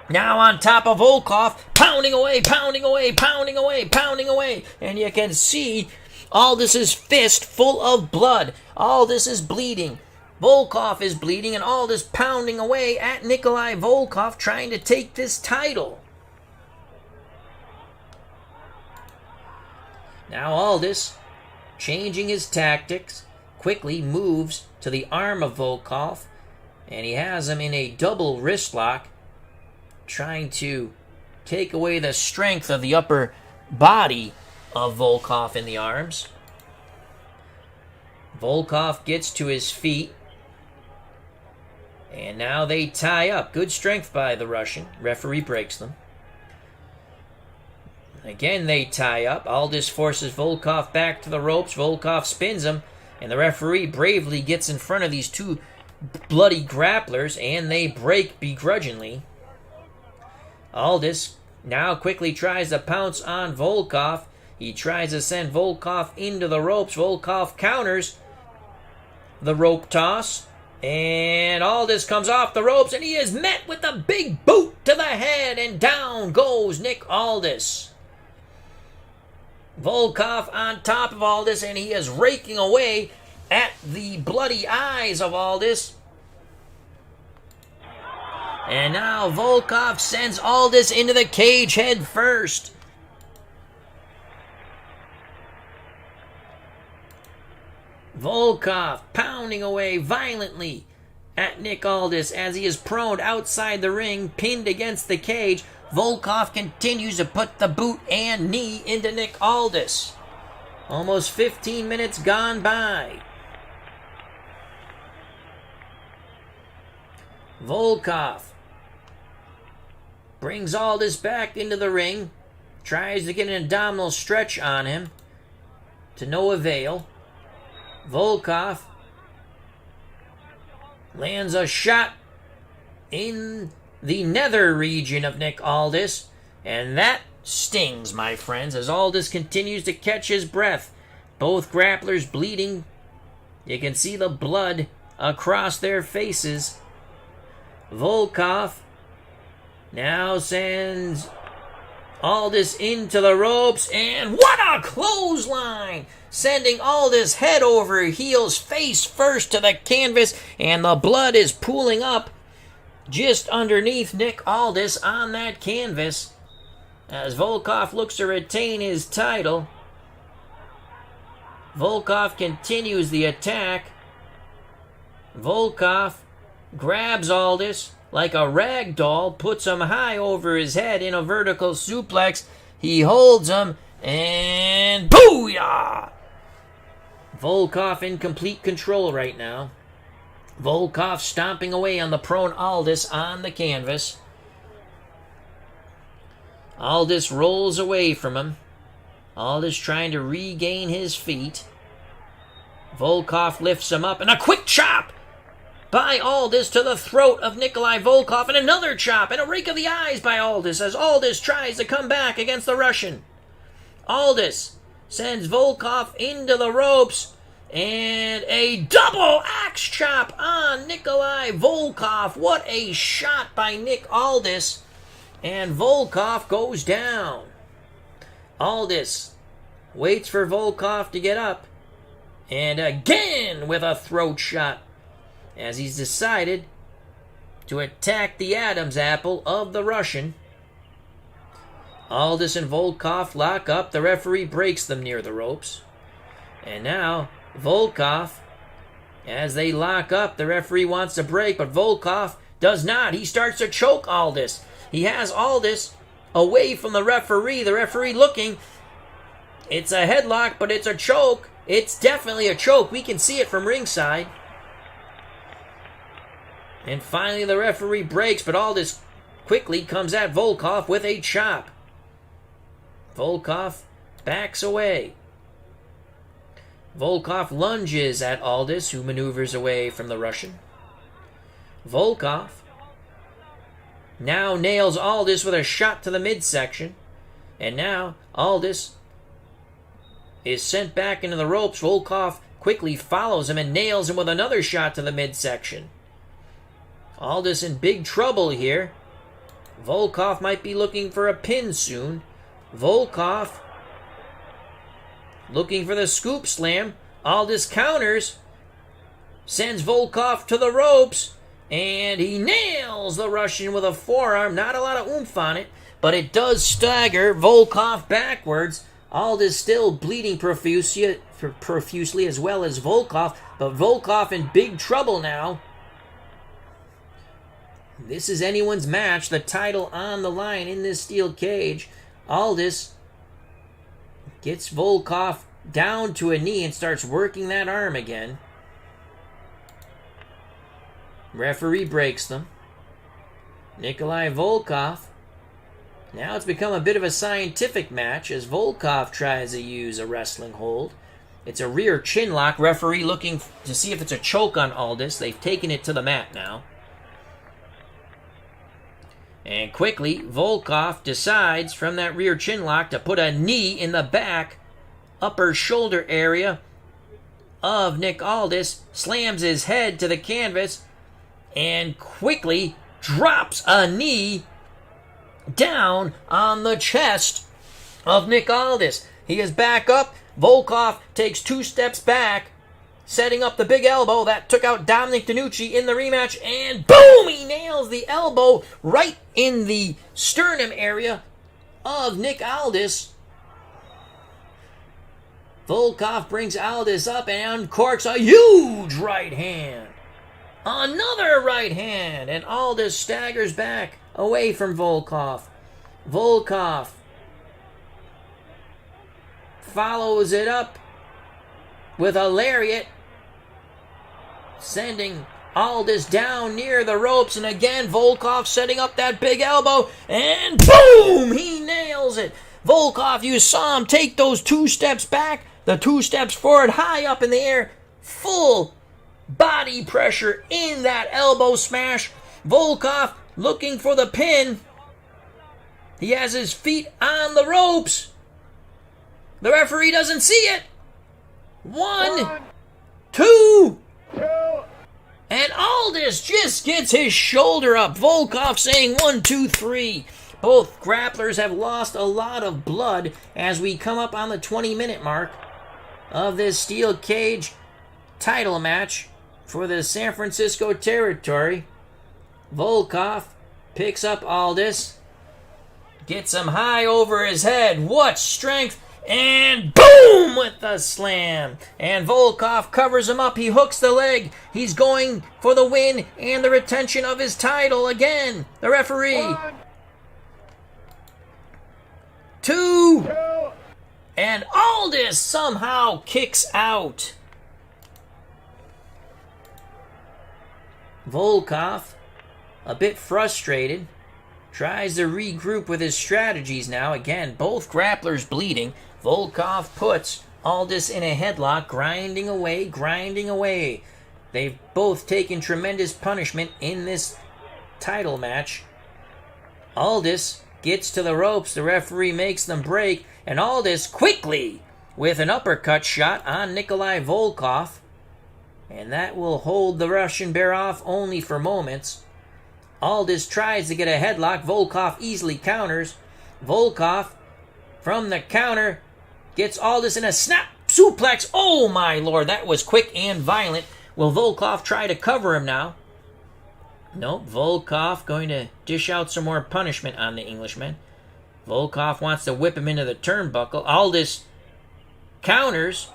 now on top of Volkoff, pounding away, pounding away, pounding away, pounding away. And you can see Aldis's fist full of blood. Aldis is bleeding. Volkoff is bleeding, and Aldis pounding away at Nikolai Volkoff, trying to take this title. Now Aldis, changing his tactics, quickly moves to the arm of Volkoff, and he has him in a double wrist lock, trying to take away the strength of the upper body of Volkoff in the arms. Volkoff gets to his feet, and now they tie up. Good strength by the Russian. Referee breaks them. Again they tie up. Aldis forces Volkoff back to the ropes. Volkoff spins him, and the referee bravely gets in front of these two bloody grapplers, and they break begrudgingly. Aldis now quickly tries to pounce on Volkoff. He tries to send Volkoff into the ropes. Volkoff counters the rope toss, and Aldis comes off the ropes, and he is met with a big boot to the head, and down goes Nick Aldis. Volkoff on top of Aldis, and he is raking away at the bloody eyes of Aldis. And now Volkoff sends Aldis into the cage head first. Volkoff pounding away violently at Nick Aldis as he is prone outside the ring, pinned against the cage. Volkoff continues to put the boot and knee into Nick Aldis. Almost 15 minutes gone by. Volkoff brings Aldis back into the ring, tries to get an abdominal stretch on him, to no avail. Volkoff lands a shot in the nether region of Nick Aldis, and that stings, my friends, as Aldis continues to catch his breath. Both grapplers bleeding. You can see the blood across their faces. Volkoff now sends Aldis into the ropes, and what a clothesline! Sending Aldis head over heels, face first to the canvas, and the blood is pooling up just underneath Nick Aldis on that canvas as Volkoff looks to retain his title. Volkoff continues the attack. Volkoff grabs Aldis like a rag doll, puts him high over his head in a vertical suplex. He holds him, and booyah! Volkoff in complete control right now. Volkoff stomping away on the prone Aldis on the canvas. Aldis rolls away from him. Aldis trying to regain his feet. Volkoff lifts him up, and a quick chop by Aldis to the throat of Nikolai Volkoff, and another chop, and a rake of the eyes by Aldis as Aldis tries to come back against the Russian. Aldis sends Volkoff into the ropes, and a double axe chop on Nikolai Volkoff. What a shot by Nick Aldis, and Volkoff goes down. Aldis waits for Volkoff to get up, and again with a throat shot, as he's decided to attack the Adam's apple of the Russian. Aldis and Volkoff lock up. The referee breaks them near the ropes. And now Volkoff, as they lock up, the referee wants to break, but Volkoff does not. He starts to choke Aldis. He has Aldis away from the referee looking. It's a headlock, but it's a choke. It's definitely a choke. We can see it from ringside. And finally the referee breaks, but Aldis quickly comes at Volkoff with a chop. Volkoff backs away. Volkoff lunges at Aldis, who maneuvers away from the Russian. Volkoff now nails Aldis with a shot to the midsection. And now Aldis is sent back into the ropes. Volkoff quickly follows him and nails him with another shot to the midsection. Aldis in big trouble here. Volkoff might be looking for a pin soon. Volkoff looking for the scoop slam. Aldis counters, sends Volkoff to the ropes, and he nails the Russian with a forearm. Not a lot of oomph on it, but it does stagger Volkoff backwards. Aldis still bleeding profusely as well as Volkoff, but Volkoff in big trouble now. This is anyone's match, the title on the line in this steel cage. Aldis gets Volkoff down to a knee and starts working that arm again. Referee breaks them. Nikolai Volkoff. Now it's become a bit of a scientific match as Volkoff tries to use a wrestling hold. It's a rear chin lock. Referee looking to see if it's a choke on Aldis. They've taken it to the mat now. And quickly, Volkoff decides from that rear chin lock to put a knee in the back, upper shoulder area of Nick Aldis, slams his head to the canvas, and quickly drops a knee down on the chest of Nick Aldis. He is back up. Volkoff takes 2 steps back, setting up the big elbow that took out Dominic DeNucci in the rematch, and boom! He nails the elbow right in the sternum area of Nick Aldis. Volkoff brings Aldis up and uncorks a huge right hand. Another right hand, and Aldis staggers back away from Volkoff. Volkoff follows it up with a lariat, sending Aldis down near the ropes, and again Volkoff setting up that big elbow, and boom! He nails it. Volkoff, you saw him take those 2 steps back, the 2 steps forward, high up in the air, full body pressure in that elbow smash. Volkoff looking for the pin. He has his feet on the ropes. The referee doesn't see it. 1, 2, and Aldis just gets his shoulder up. Volkoff saying 1, 2, 3. Both grapplers have lost a lot of blood as we come up on the 20-minute mark of this steel cage title match for the San Francisco territory. Volkoff picks up Aldis, gets him high over his head. What strength! And boom with the slam. And Volkoff covers him up. He hooks the leg. He's going for the win and the retention of his title again. The referee. 1, 2. And Aldis somehow kicks out. Volkoff, a bit frustrated, tries to regroup with his strategies now. Again, both grapplers bleeding. Volkoff puts Aldis in a headlock, grinding away. They've both taken tremendous punishment in this title match. Aldis gets to the ropes. The referee makes them break, and Aldis quickly with an uppercut shot on Nikolai Volkoff. And that will hold the Russian Bear off only for moments. Aldis tries to get a headlock. Volkoff easily counters. Volkoff from the counter gets Aldis in a snap suplex. Oh my lord, that was quick and violent. Will Volkoff try to cover him now? Nope, Volkoff going to dish out some more punishment on the Englishman. Volkoff wants to whip him into the turnbuckle. Aldis counters,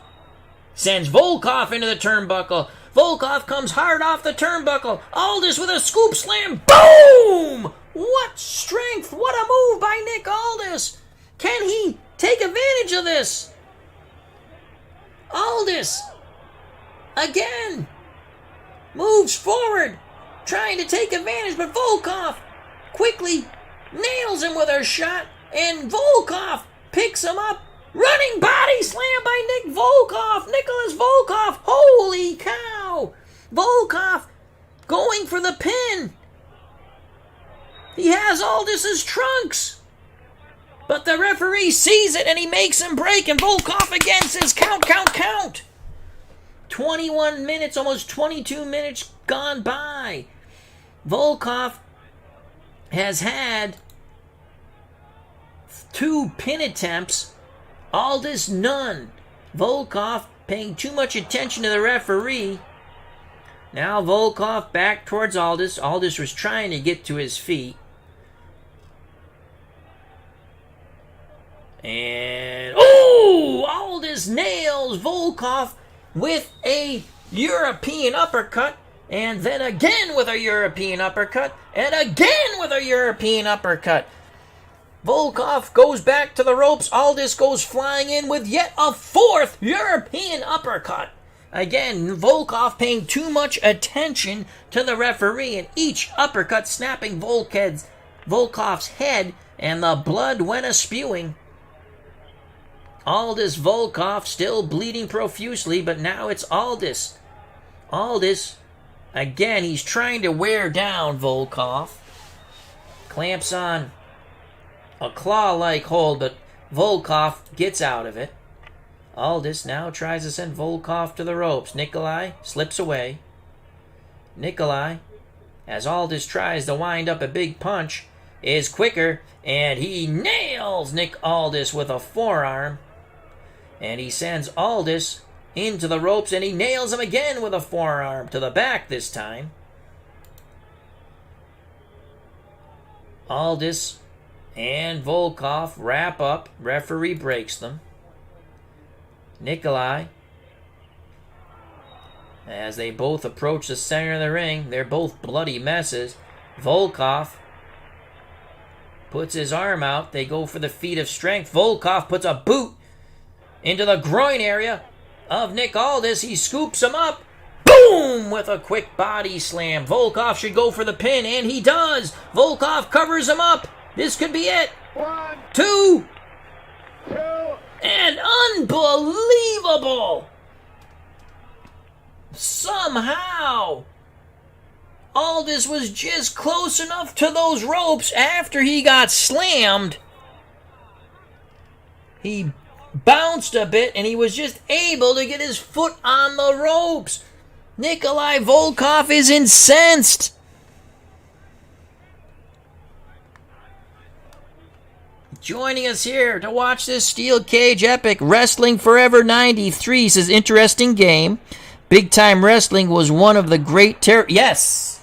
sends Volkoff into the turnbuckle. Volkoff comes hard off the turnbuckle. Aldis with a scoop slam. Boom! What strength! What a move by Nick Aldis! Can he take advantage of this? Aldis again moves forward, trying to take advantage, but Volkoff quickly nails him with her shot, and Volkoff picks him up. Running body slam by Nicholas Volkoff. Holy cow! Volkoff going for the pin. He has Aldis's trunks, but the referee sees it and he makes him break, and Volkoff again says count. 21 minutes, almost 22 minutes gone by. Volkoff has had 2 pin attempts. Aldis none. Volkoff paying too much attention to the referee. Now Volkoff back towards Aldis. Aldis was trying to get to his feet. And Aldis nails Volkoff with a European uppercut. And then again with a European uppercut. And again with a European uppercut. Volkoff goes back to the ropes. Aldis goes flying in with yet a 4th European uppercut. Again, Volkoff paying too much attention to the referee, and each uppercut snapping Volkoff's head, and the blood went a-spewing. Aldis Volkoff still bleeding profusely, but now it's Aldis. Aldis, again, he's trying to wear down Volkoff. Clamps on a claw-like hold, but Volkoff gets out of it. Aldis now tries to send Volkoff to the ropes. Nikolai slips away. Nikolai, as Aldis tries to wind up a big punch, is quicker, and he nails Nick Aldis with a forearm. And he sends Aldis into the ropes, and he nails him again with a forearm to the back this time. Aldis and Volkoff wrap up. Referee breaks them. Nikolai, as they both approach the center of the ring, they're both bloody messes. Volkoff puts his arm out. They go for the feat of strength. Volkoff puts a boot into the groin area of Nick Aldis. He scoops him up. Boom! Boom! With a quick body slam. Volkoff should go for the pin, and he does. Volkoff covers him up. This could be it. 1, 2. 2. And unbelievable! Somehow, Aldis was just close enough to those ropes after he got slammed. He bounced a bit, and he was just able to get his foot on the ropes. Nikolai Volkoff is incensed. Joining us here to watch this steel cage epic, Wrestling Forever 93 says, interesting game. Big Time Wrestling was one of the great territories.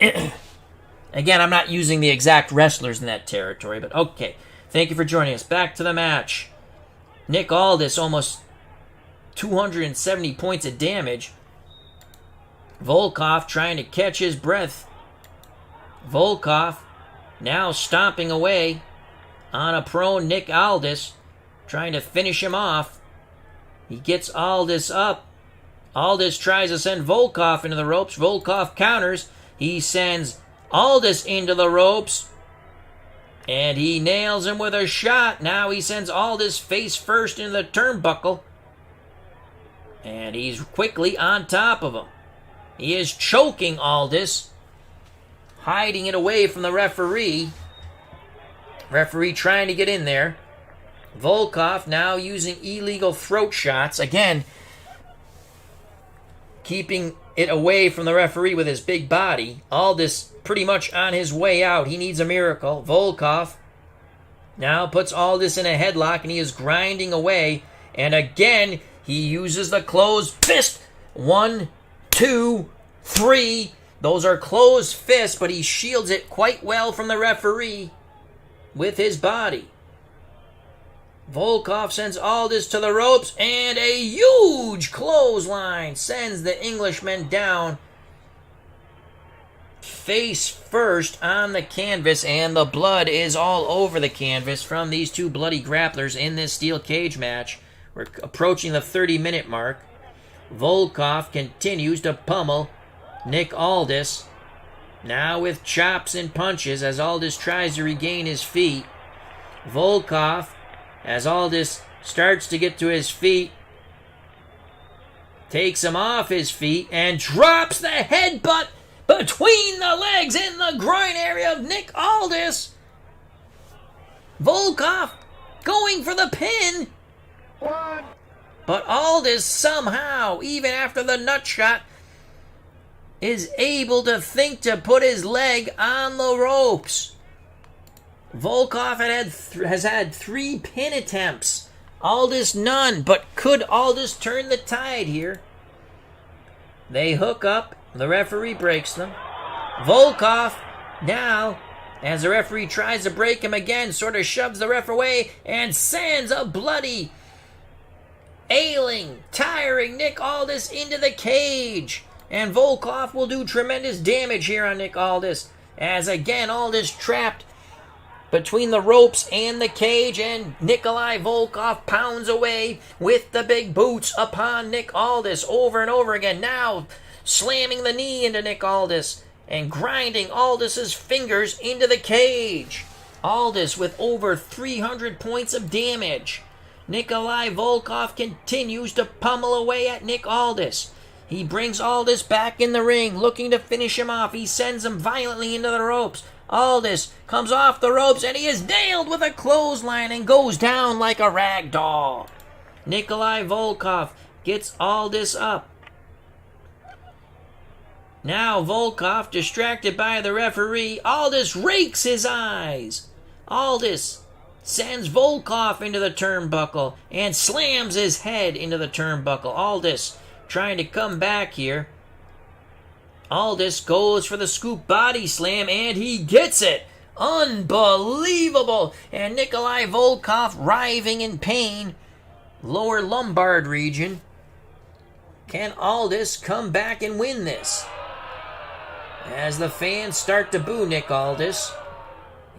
Again, I'm not using the exact wrestlers in that territory, but okay. Thank you for joining us. Back to the match. Nick Aldis, almost 270 points of damage. Volkoff trying to catch his breath. Volkoff now stomping away on a prone Nick Aldis, trying to finish him off. He gets Aldis up. Aldis tries to send Volkoff into the ropes. Volkoff counters. He sends Aldis into the ropes. And he nails him with a shot. Now he sends Aldis face first into the turnbuckle. And he's quickly on top of him. He is choking Aldis, hiding it away from the referee. Referee trying to get in there. Volkoff now using illegal throat shots. Again, keeping it away from the referee with his big body. Aldis pretty much on his way out. He needs a miracle. Volkoff now puts Aldis in a headlock, and he is grinding away. And again, he uses the closed fist. 1, 2, 3. Those are closed fists, but he shields it quite well from the referee with his body. Volkoff sends Aldis to the ropes, and a huge clothesline sends the Englishman down face first on the canvas, and the blood is all over the canvas from these two bloody grapplers in this steel cage match. We're approaching the 30-minute mark. Volkoff continues to pummel Nick Aldis, now with chops and punches as Aldis tries to regain his feet. Volkoff, as Aldis starts to get to his feet, takes him off his feet and drops the headbutt between the legs in the groin area of Nick Aldis. Volkoff going for the pin. 1. But Aldis somehow, even after the nut shot, is able to think to put his leg on the ropes. Volkoff has had 3 pin attempts. Aldis none, but could Aldis turn the tide here? They hook up. The referee breaks them. Volkoff now, as the referee tries to break him again, sort of shoves the ref away and sends a bloody, ailing, tiring Nick Aldis into the cage. And Volkoff will do tremendous damage here on Nick Aldis, as again Aldis trapped between the ropes and the cage, and Nikolai Volkoff pounds away with the big boots upon Nick Aldis over and over again. Now slamming the knee into Nick Aldis and grinding Aldis's fingers into the cage. Aldis with over 300 points of damage. Nikolai Volkoff continues to pummel away at Nick Aldis. He brings Aldis back in the ring, looking to finish him off. He sends him violently into the ropes. Aldis comes off the ropes, and he is nailed with a clothesline and goes down like a rag doll. Nikolai Volkoff gets Aldis up. Now Volkoff, distracted by the referee, Aldis rakes his eyes. Aldis sends Volkoff into the turnbuckle and slams his head into the turnbuckle. Aldis trying to come back here. Aldis goes for the scoop body slam, and he gets it. Unbelievable. And Nikolai Volkoff, writhing in pain, lower lumbar region. Can Aldis come back and win this? As the fans start to boo Nick Aldis.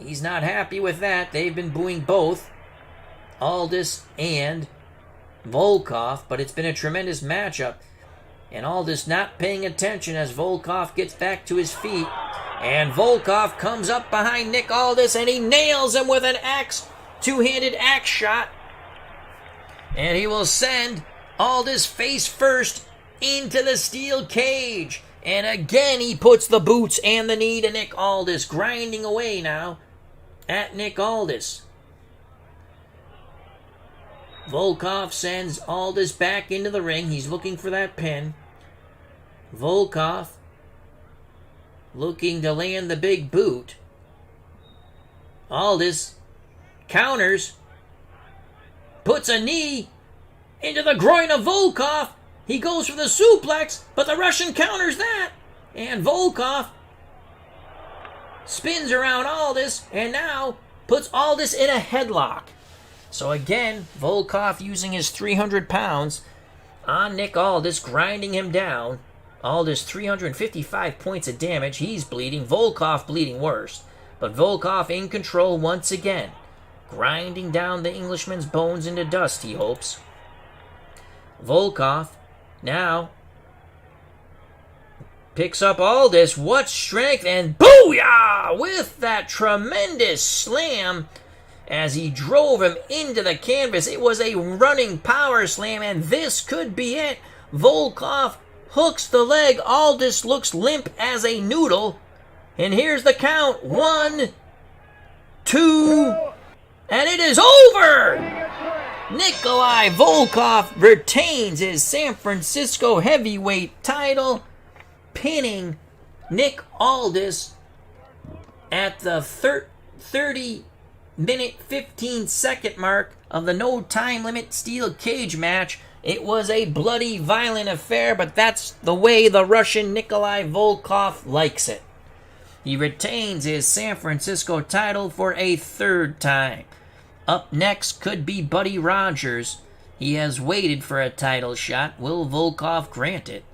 He's not happy with that. They've been booing both Aldis and Volkoff, but it's been a tremendous matchup. And Aldis not paying attention as Volkoff gets back to his feet. And Volkoff comes up behind Nick Aldis and he nails him with an axe, two-handed axe shot. And he will send Aldis face first into the steel cage. And again he puts the boots and the knee to Nick Aldis, grinding away now at Nick Aldis. Volkoff sends Aldis back into the ring. He's looking for that pin. Volkoff looking to land the big boot. Aldis counters, puts a knee into the groin of Volkoff. He goes for the suplex, but the Russian counters that. And Volkoff spins around Aldis and now puts Aldis in a headlock. So again, Volkoff using his 300 pounds on Nick Aldis, grinding him down. Aldis 355 points of damage. He's bleeding. Volkoff bleeding worse. But Volkoff in control once again. Grinding down the Englishman's bones into dust, he hopes. Volkoff now picks up Aldis. What strength, and booyah! With that tremendous slam as he drove him into the canvas. It was a running power slam, and this could be it. Volkoff hooks the leg. Aldis looks limp as a noodle. And here's the count. 1, 2, and it is over! Nikolai Volkoff retains his San Francisco heavyweight title, pinning Nick Aldis at the 30-minute, 15-second mark of the no time limit steel cage match. It was a bloody, violent affair, but that's the way the Russian Nikolai Volkoff likes it. He retains his San Francisco title for a third time. Up next could be Buddy Rogers. He has waited for a title shot. Will Volkoff grant it?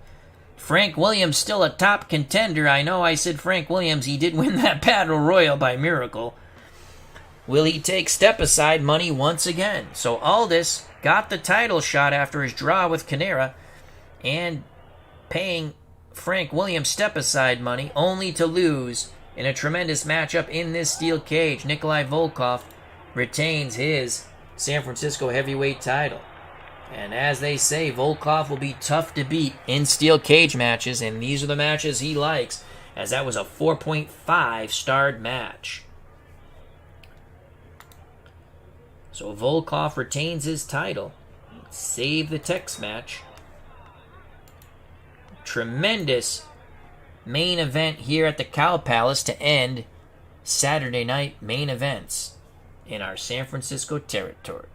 Frank Williams still a top contender. I know I said Frank Williams. He did win that battle royal by miracle. Will he take step-aside money once again? So Aldis got the title shot after his draw with Carnera and paying Frank Williams step-aside money only to lose in a tremendous matchup in this steel cage. Nikolai Volkoff retains his San Francisco heavyweight title. And as they say, Volkoff will be tough to beat in steel cage matches, and these are the matches he likes, as that was a 4.5 starred match. So Volkoff retains his title. Save the text match. Tremendous main event here at the Cow Palace to end Saturday night main events in our San Francisco territory.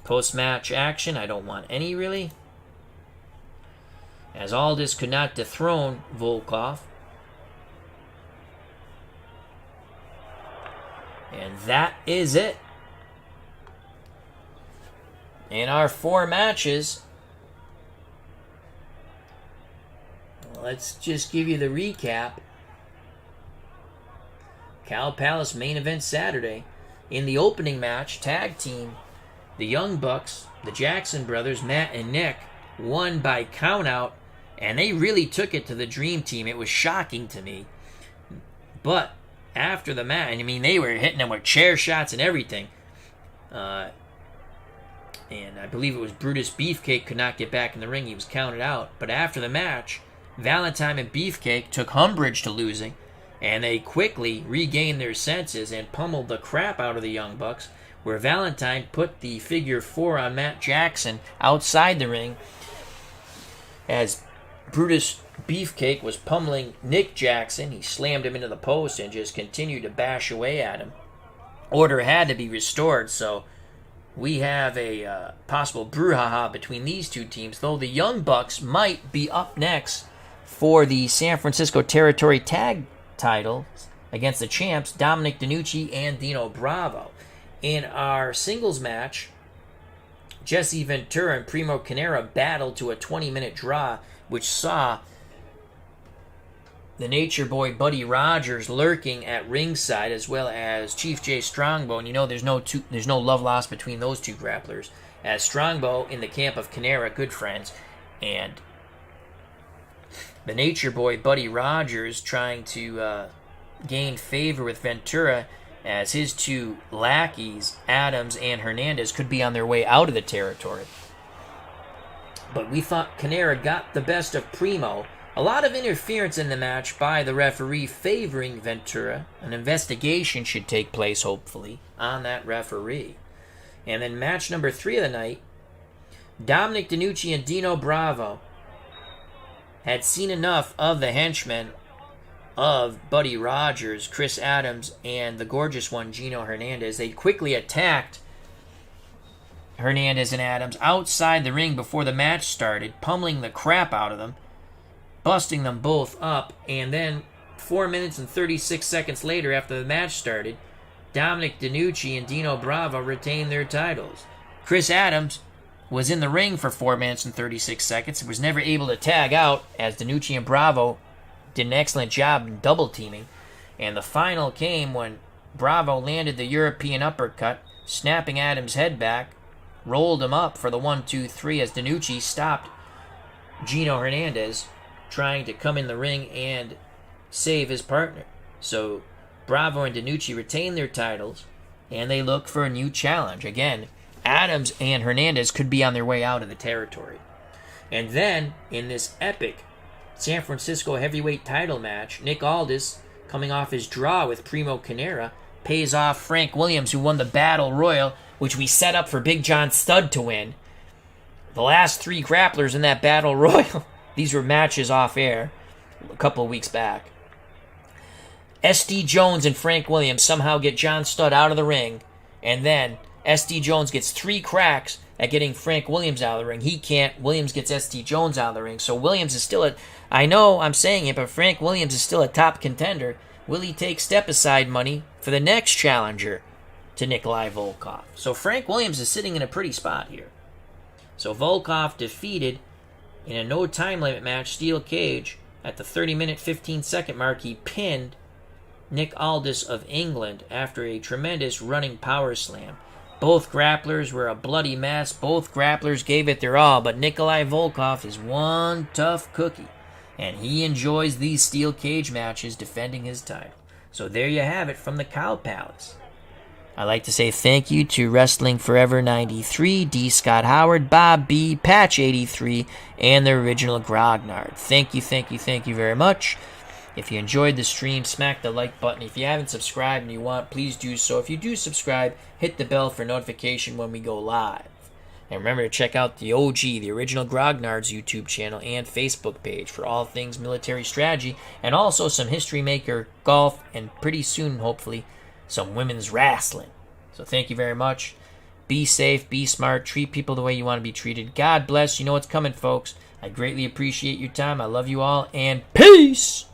Post-match action, I don't want any really, as Aldis could not dethrone Volkoff. And that is it. In our 4 matches, let's just give you the recap. Cow Palace main event Saturday. In the opening match, tag team, the Young Bucks, the Jackson brothers, Matt and Nick, won by countout, and they really took it to the Dream Team. It was shocking to me. But after the match, I mean, they were hitting them with chair shots and everything. And I believe it was Brutus Beefcake could not get back in the ring. He was counted out. But after the match, Valentine and Beefcake took umbrage to losing, and they quickly regained their senses and pummeled the crap out of the Young Bucks, where Valentine put the figure 4 on Matt Jackson outside the ring as Brutus Beefcake was pummeling Nick Jackson. He slammed him into the post and just continued to bash away at him. Order had to be restored, so we have a possible brouhaha between these two teams, though the Young Bucks might be up next for the San Francisco Territory Tag titles against the champs, Dominic, DeNucci, and Dino Bravo. In our singles match, Jesse Ventura and Primo Carnera battled to a 20-minute draw, which saw the Nature Boy Buddy Rogers lurking at ringside, as well as Chief J Strongbow. And you know there's no love lost between those two grapplers, as Strongbow in the camp of Carnera, good friends, and the Nature Boy Buddy Rogers trying to gain favor with Ventura, as his two lackeys, Adams and Hernandez, could be on their way out of the territory. But we thought Carnera got the best of Primo. A lot of interference in the match by the referee favoring Ventura. An investigation should take place, hopefully, on that referee. And then match number 3 of the night, Dominic, DeNucci, and Dino Bravo had seen enough of the henchmen of Buddy Rogers, Chris Adams, and the gorgeous one, Gino Hernandez. They quickly attacked Hernandez and Adams outside the ring before the match started, pummeling the crap out of them, busting them both up, and then 4 minutes and 36 seconds later, after the match started, Dominic, DeNucci, and Dino Bravo retained their titles. Chris Adams was in the ring for 4 minutes and 36 seconds and was never able to tag out, as DeNucci and Bravo did an excellent job in double teaming. And the final came when Bravo landed the European uppercut, snapping Adams' head back, rolled him up for the 1-2-3 as DeNucci stopped Gino Hernandez trying to come in the ring and save his partner. So Bravo and DeNucci retain their titles, and they look for a new challenge. Again, Adams and Hernandez could be on their way out of the territory. And then, in this epic San Francisco heavyweight title match, Nick Aldis, coming off his draw with Primo Carnera, pays off Frank Williams, who won the Battle Royal, which we set up for Big John Studd to win. The last 3 grapplers in that Battle Royal, these were matches off air a couple of weeks back. S.D. Jones and Frank Williams somehow get John Studd out of the ring, and then S.D. Jones gets 3 cracks at getting Frank Williams out of the ring. He can't. Williams gets S.D. Jones out of the ring. So Williams is still I know I'm saying it, but Frank Williams is still a top contender. Will he take step-aside money for the next challenger to Nikolai Volkoff? So Frank Williams is sitting in a pretty spot here. So Volkoff defeated in a no time limit match, steel cage. At the 30-minute, 15-second mark, he pinned Nick Aldis of England after a tremendous running power slam. Both grapplers were a bloody mess. Both grapplers gave it their all, but Nikolai Volkoff is one tough cookie, and he enjoys these steel cage matches defending his title. So there you have it from the Cow Palace. I'd like to say thank you to Wrestling Forever 93, D. Scott Howard, Bob B., Patch 83, and the original Grognard. Thank you very much. If you enjoyed the stream, smack the like button. If you haven't subscribed and you want, please do so. If you do subscribe, hit the bell for notification when we go live. And remember to check out the OG, the original Grognard's YouTube channel and Facebook page for all things military strategy, and also some History Maker golf, and pretty soon, hopefully, some women's wrestling. So thank you very much. Be safe, be smart, treat people the way you want to be treated. God bless. You know what's coming, folks. I greatly appreciate your time. I love you all, and peace!